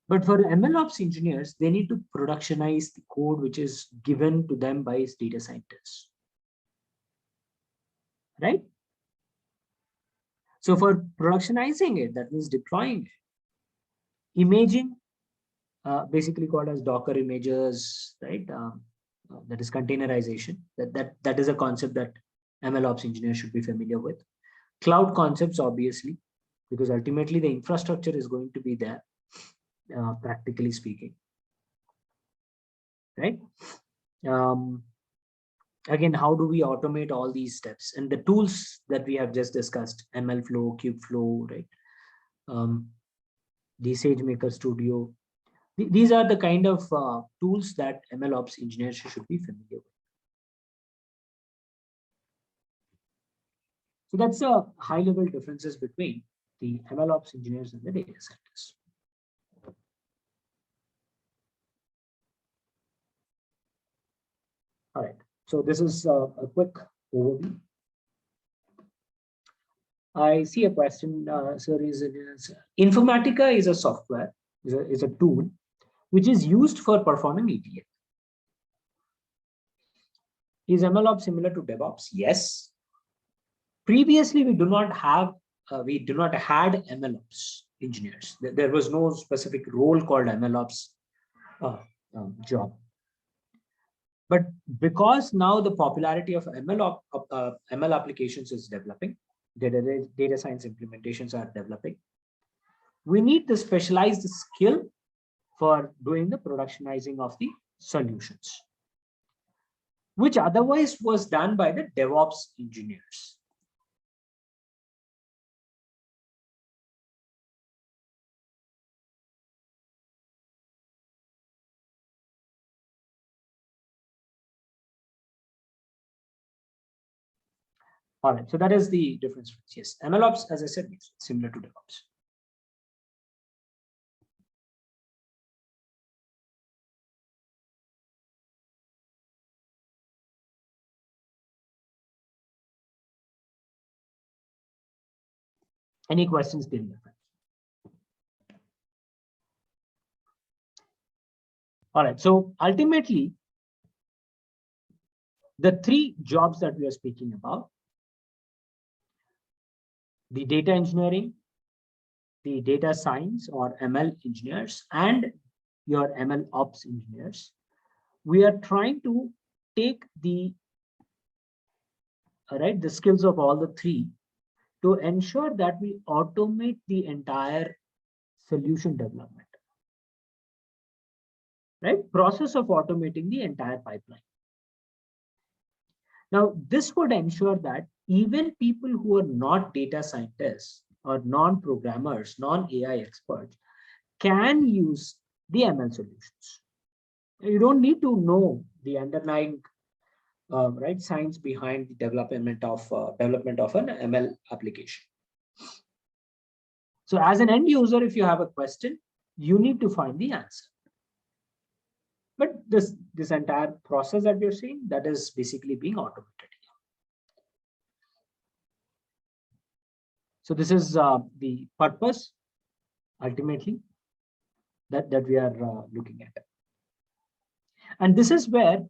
Speaker 1: But for MLOps engineers, they need to productionize the code which is given to them by data scientists, right? So for productionizing it, that means deploying it, imaging, basically called as Docker images, right? That is containerization. That is a concept that MLOps engineers should be familiar with. Cloud concepts, obviously, because ultimately the infrastructure is going to be there, practically speaking, right? Again, how do we automate all these steps? And the tools that we have just discussed, MLflow, Kubeflow, right? The SageMaker Studio. These are the kind of tools that MLOps engineers should be familiar with. So that's a high-level differences between the MLOps engineers and the data scientists. All right. So this is a quick overview. I see a question, sir. Informatica is a software, is a tool which is used for performing ETL. Is MLOps similar to DevOps? Yes. Previously, we do not had MLOps engineers. There was no specific role called MLOps job. But because now the popularity of ML applications is developing, data science implementations are developing, we need the specialized skill for doing the productionizing of the solutions, which otherwise was done by the DevOps engineers. All right, so that is the difference. Yes, MLOps, as I said, is similar to DevOps. Any questions, dear friends? All right, so ultimately, the three jobs that we are speaking about, the data engineering, the data science or ML engineers, and your ML ops engineers, we are trying to take the skills of all the three to ensure that we automate the entire solution development, right? Process of automating the entire pipeline. Now, this would ensure that even people who are not data scientists or non-programmers, non-AI experts can use the ML solutions. You don't need to know the underlying science behind the development of an ML application. So as an end user, if you have a question, you need to find the answer. But this entire process that you're seeing, that is basically being automated. So this is the purpose ultimately that we are looking at. And this is where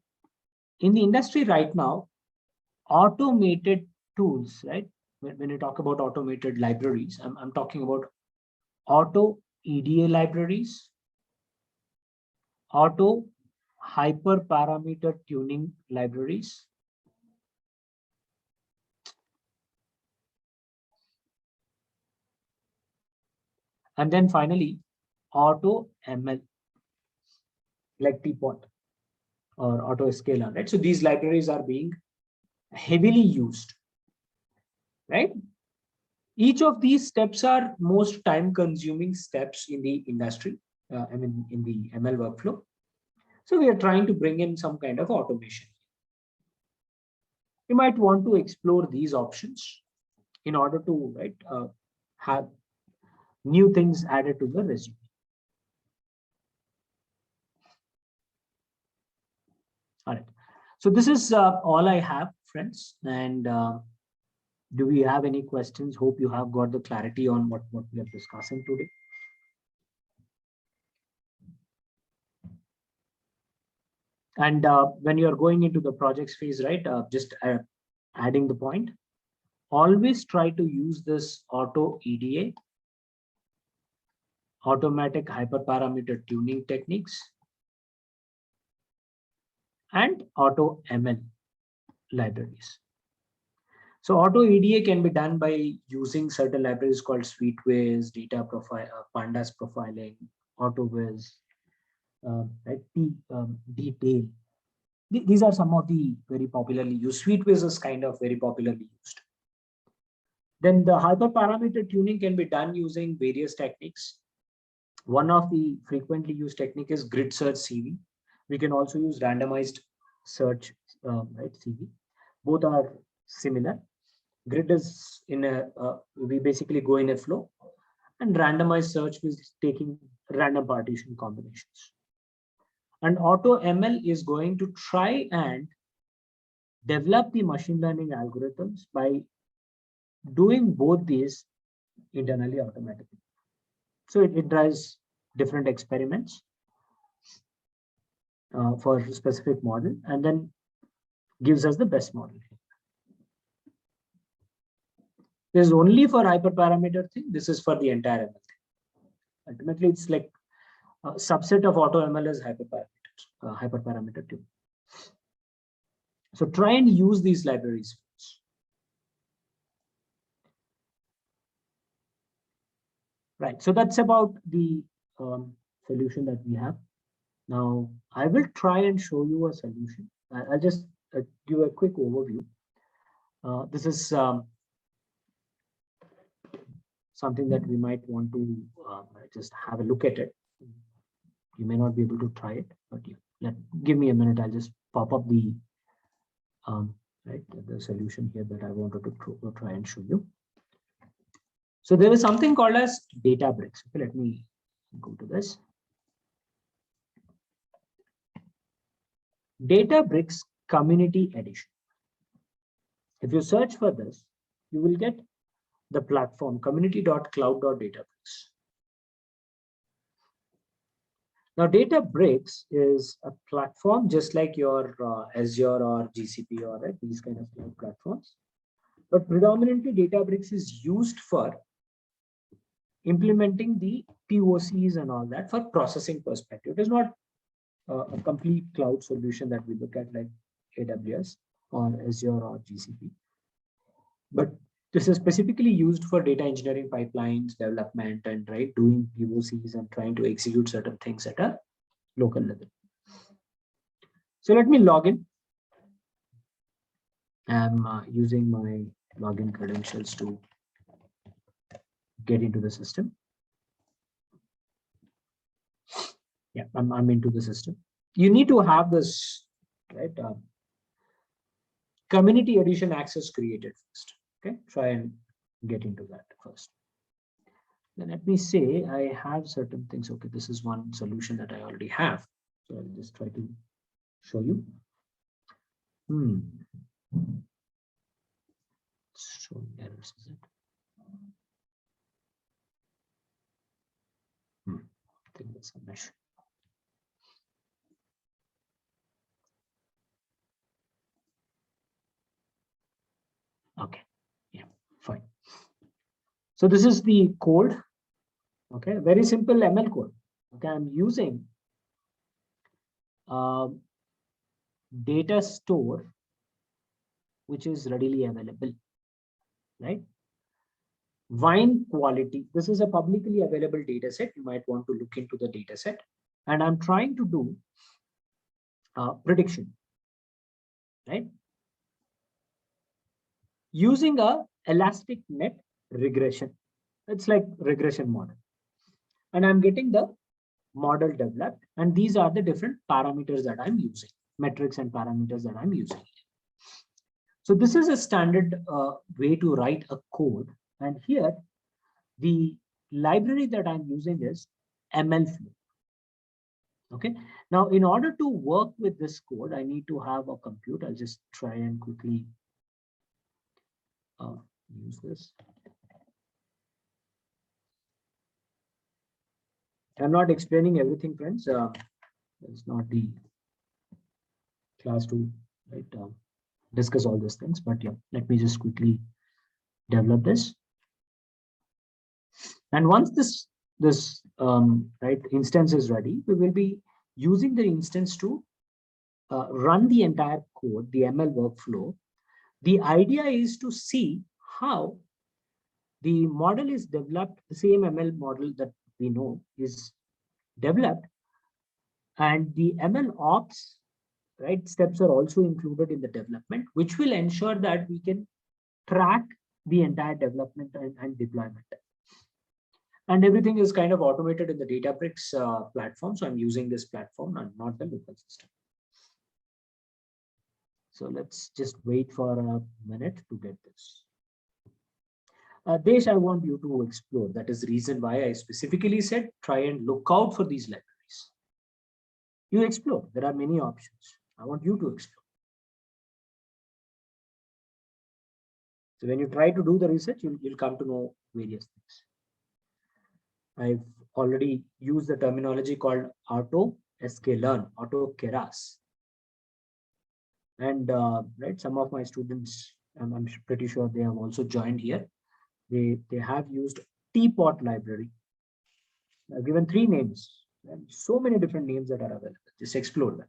Speaker 1: in the industry right now, automated tools, right? When you talk about automated libraries, I'm talking about auto EDA libraries, auto hyperparameter tuning libraries, and then finally auto ML, like Teapot or auto scalar, right? So these libraries are being heavily used, right? Each of these steps are most time consuming steps in the industry, in the ML workflow. So we are trying to bring in some kind of automation. You might want to explore these options in order to, right, have new things added to the resume. All right. So this is all I have, friends. And do we have any questions? Hope you have got the clarity on what we are discussing today. And when you're going into the projects phase, right, just adding the point, always try to use this auto EDA, automatic hyperparameter tuning techniques, and auto ML libraries. So auto EDA can be done by using certain libraries called SweetWiz, Data Profile, Pandas Profiling, AutoWiz, right, Detail. These are some of the very popularly used. SweetWiz is kind of very popularly used. Then the hyperparameter tuning can be done using various techniques. One of the frequently used technique is grid search CV. We can also use randomized search, right, CV. Both are similar. Grid is in a, we basically go in a flow, and randomized search is taking random partition combinations. And auto ML is going to try and develop the machine learning algorithms by doing both these internally automatically. So it drives different experiments for a specific model and then gives us the best model. This is only for hyperparameter thing. This is for the entire ML thing. Ultimately, it's like a subset of auto ML is hyperparameter tuning. So try and use these libraries. Right. So that's about the solution that we have. Now, I will try and show you a solution. I'll just give a quick overview. This is something that we might want to just have a look at it. You may not be able to try it, but give me a minute. I'll just pop up the right, the solution here that I wanted to try and show you. So there is something called as Databricks. Okay, let me go to this. Databricks Community Edition. If you search for this, you will get the platform community.cloud.databricks. Now, Databricks is a platform just like your Azure or GCP or right, these kind of cloud platforms. But predominantly, Databricks is used for implementing the POCs and all that for processing perspective. It is not a complete cloud solution that we look at like AWS or Azure or GCP. But this is specifically used for data engineering pipelines, development, and right, doing POCs and trying to execute certain things at a local level. So let me log in. I'm using my login credentials to get into the system. Yeah, I'm into the system. You need to have this, right? Community edition access created first. Okay, try and get into that first. Then let me say I have certain things. Okay, this is one solution that I already have. So I'll just try to show you. Showing errors, is it? think that's a mesh. Okay, yeah, fine. So this is the code. Okay, very simple ML code. Okay, I'm using data store which is readily available, right? Wine quality. This is a publicly available data set. You might want to look into the data set. And I'm trying to do prediction, right? Using a elastic net regression. It's like regression model. And I'm getting the model developed. And these are the different parameters that I'm using, metrics and parameters that I'm using. So this is a standard way to write a code. And here, the library that I'm using is MLflow. Okay. Now, in order to work with this code, I need to have a compute. I'll just try and quickly use this. I'm not explaining everything, friends. It's not the class to discuss all these things, but yeah, let me just quickly develop this. And once this instance is ready, we will be using the instance to run the entire code, the ML workflow. The idea is to see how the model is developed, the same ML model that we know is developed, and the MLOps steps are also included in the development, which will ensure that we can track the entire development and deployment. And everything is kind of automated in the Databricks platform. So I'm using this platform and not the local system. So let's just wait for a minute to get this. Desh, I want you to explore. That is the reason why I specifically said, try and look out for these libraries. You explore. There are many options. I want you to explore. So when you try to do the research, you'll come to know various things. I've already used the terminology called auto sklearn, auto keras. And some of my students, I'm pretty sure they have also joined here. They have used teapot library. I've given 3 names and so many different names that are available. Just explore them.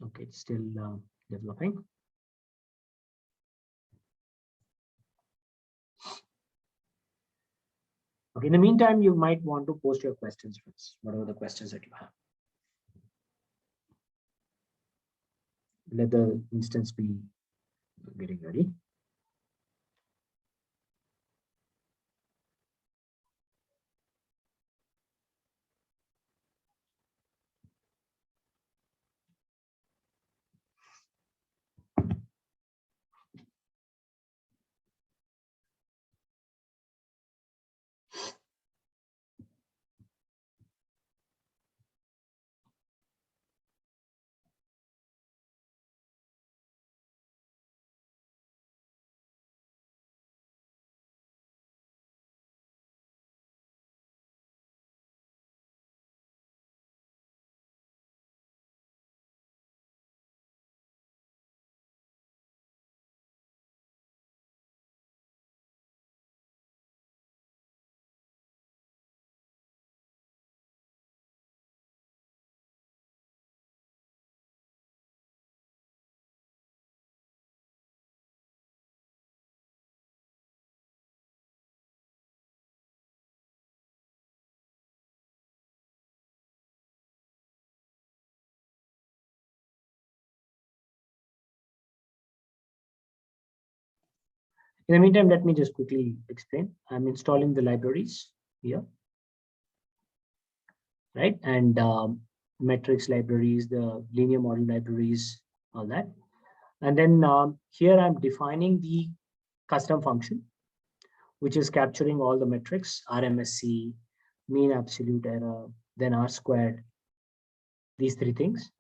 Speaker 1: Okay, it's still developing. Okay, in the meantime, you might want to post your questions, whatever the questions that you have. Let the instance be getting ready. In the meantime, let me just quickly explain. I'm installing the libraries here, right? And metrics libraries, the linear model libraries, all that. And then here I'm defining the custom function, which is capturing all the metrics, RMSE, mean absolute error, then R squared, these 3 things.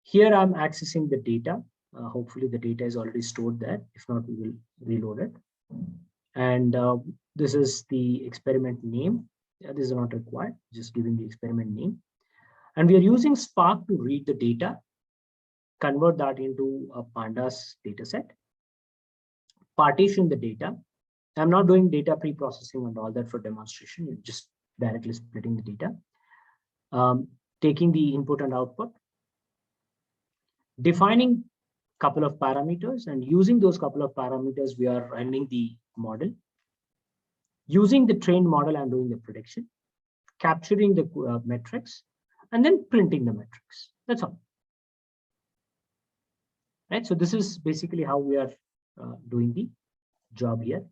Speaker 1: Here I'm accessing the data. Hopefully the data is already stored there. If not, we will reload it. And this is the experiment name. Yeah, this is not required, just giving the experiment name. And we are using Spark to read the data, convert that into a pandas data set, partition the data. I'm not doing data pre-processing and all that for demonstration. You're just directly splitting the data, taking the input and output, defining couple of parameters, and using those couple of parameters, we are running the model. Using the trained model, I'm doing the prediction, capturing the metrics, and then printing the metrics. That's all. Right. So this is basically how we are doing the job here.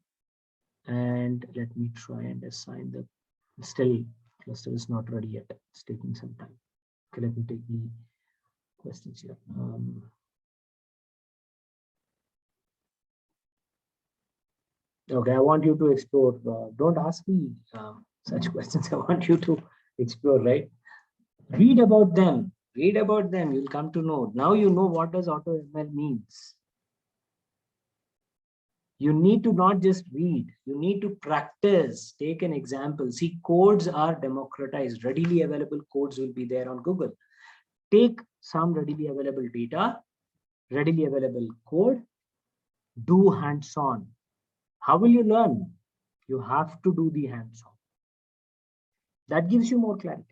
Speaker 1: And let me try and assign the still cluster is not ready yet. It's taking some time. Okay, let me take the questions here. Okay, I want you to explore. Don't ask me such questions. I want you to explore, right? Read about them. Read about them. You'll come to know. Now you know what does AutoML means. You need to not just read. You need to practice. Take an example. See, codes are democratized. Readily available codes will be there on Google. Take some readily available data, readily available code, do hands-on. How will you learn? You have to do the hands-on. That gives you more clarity.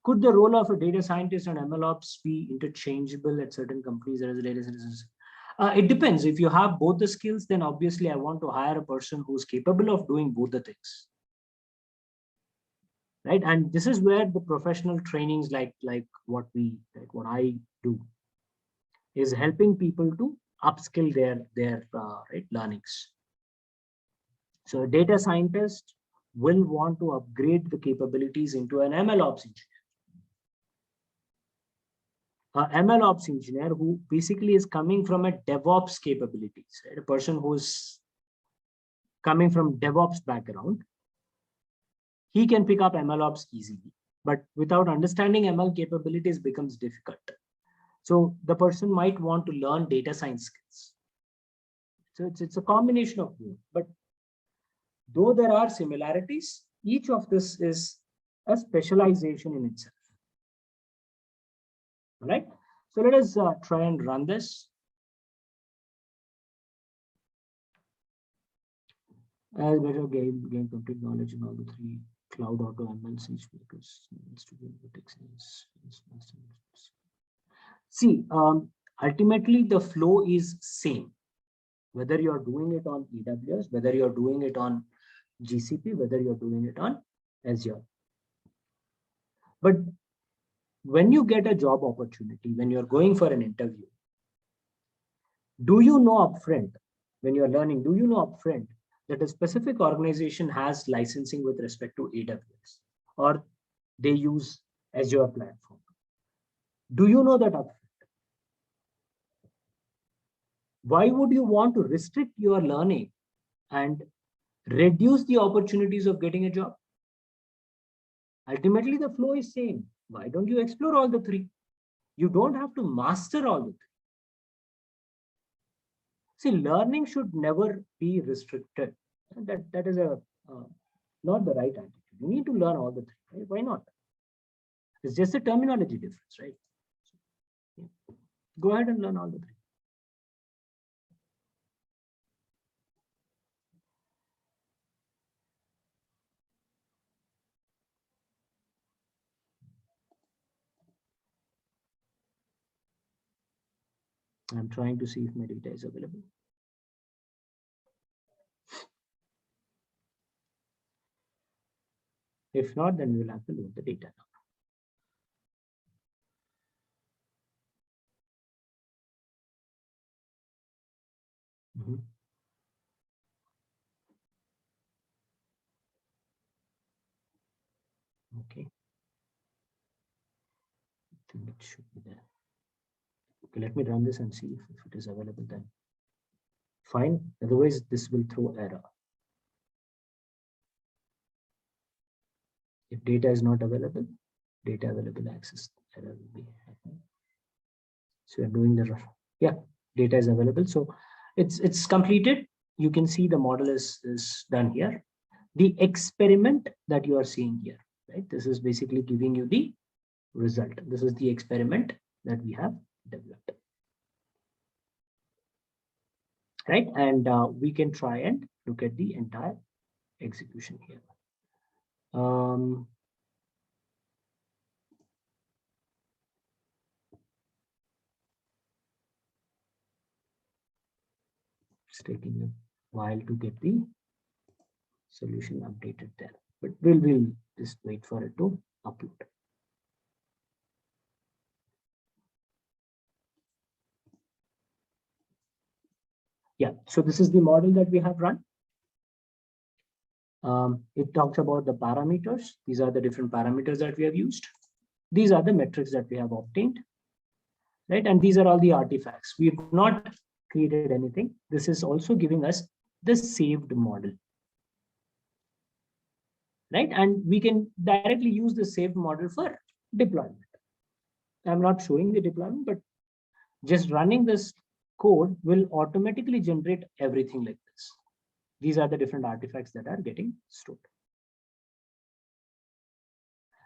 Speaker 1: Could the role of a data scientist and MLOps be interchangeable at certain companies as data scientists? It depends. If you have both the skills, then obviously I want to hire a person who's capable of doing both the things. Right. And this is where the professional trainings like what I do is helping people to upskill their right, learnings. So a data scientist will want to upgrade the capabilities into an MLOps engineer. MLOps engineer who basically is coming from a DevOps capabilities, right? A person who's coming from DevOps background, he can pick up MLOps easily, but without understanding ML capabilities becomes difficult. So the person might want to learn data science skills. So it's a combination of both, but though there are similarities, each of this is a specialization in itself. All right. So let us try and run this. As better gain complete knowledge in all the three cloud AutoML since because see, ultimately the flow is same, whether you're doing it on AWS, whether you're doing it on GCP, whether you're doing it on Azure. But when you get a job opportunity, when you're going for an interview, do you know upfront, when you're learning, do you know upfront that a specific organization has licensing with respect to AWS or they use Azure platform? Do you know that upfront? Why would you want to restrict your learning and reduce the opportunities of getting a job? Ultimately, the flow is same. Why don't you explore all the three? You don't have to master all the three. See, learning should never be restricted. That is not the right attitude. You need to learn all the three. Right? Why not? It's just a terminology difference, right? So, yeah. Go ahead and learn all the three. I'm trying to see if my data is available. If not, then we'll have to load the data now. Okay. I think it should be there. Okay, let me run this and see if it is available then. Fine. Otherwise, this will throw error. If data is not available, data available access error will be happening. So we are doing the yeah. data is available. So it's completed. You can see the model is done here. The experiment that you are seeing here, right? This is basically giving you the result. This is the experiment that we have developed, right? And we can try and look at the entire execution here. It's taking a while to get the solution updated there, but we'll just wait for it to upload. Yeah, so this is the model that we have run. It talks about the parameters. These are the different parameters that we have used. These are the metrics that we have obtained, right? And these are all the artifacts. We have not created anything. This is also giving us the saved model, right? And we can directly use the saved model for deployment. I'm not showing the deployment, but just running this code will automatically generate everything like this. These are the different artifacts that are getting stored.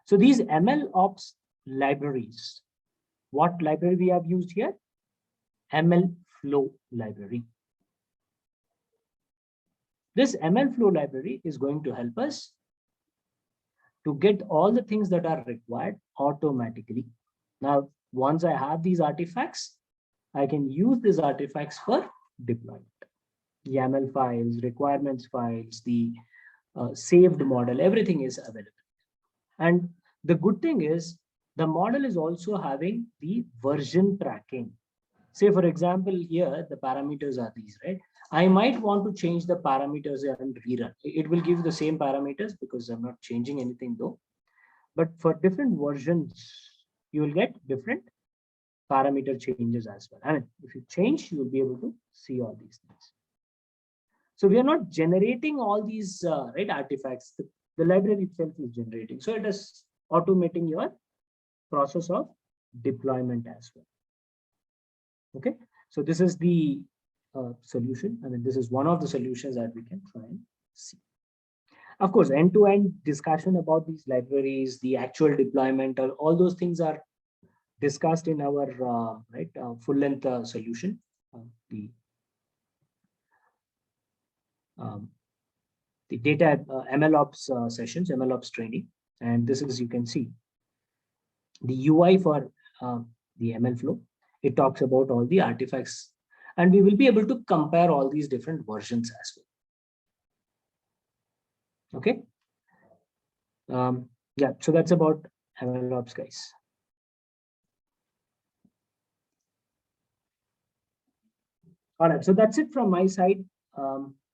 Speaker 1: So these MLOps libraries, what library we have used here? ML Flow library. This ML Flow library is going to help us to get all the things that are required automatically. Now, once I have these artifacts, I can use these artifacts for deployment. YAML files, requirements files, the saved model, everything is available. And the good thing is the model is also having the version tracking. Say, for example, here the parameters are these, right? I might want to change the parameters and rerun. It will give the same parameters because I'm not changing anything though. But for different versions, you will get different parameter changes as well. I mean, if you change, you will be able to see all these things. So we are not generating all these right artifacts. The library itself is generating. So it is automating your process of deployment as well. Okay, so this is the solution. I mean, this is one of the solutions that we can try and see. Of course, end-to-end discussion about these libraries, the actual deployment, all those things are discussed in our full-length solution, the data MLOps sessions, MLOps training. And this is, you can see the UI for the ML flow. It talks about all the artifacts, and we will be able to compare all these different versions as well. Okay. Yeah, so that's about MLOps, guys. All right, so that's it from my side.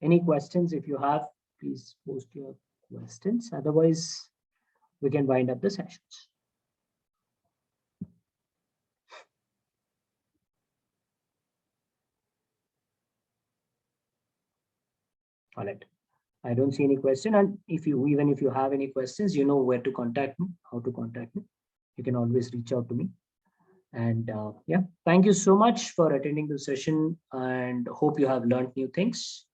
Speaker 1: Any questions? If you have, please post your questions. Otherwise, we can wind up the sessions. All right. I don't see any question. And even if you have any questions, you know where to contact me, how to contact me. You can always reach out to me. And yeah, thank you so much for attending the session, and hope you have learned new things.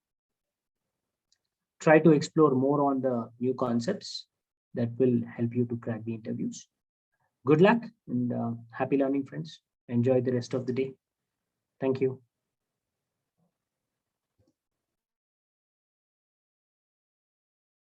Speaker 1: Try to explore more on the new concepts that will help you to crack the interviews. Good luck and happy learning, friends. Enjoy the rest of the day. Thank you.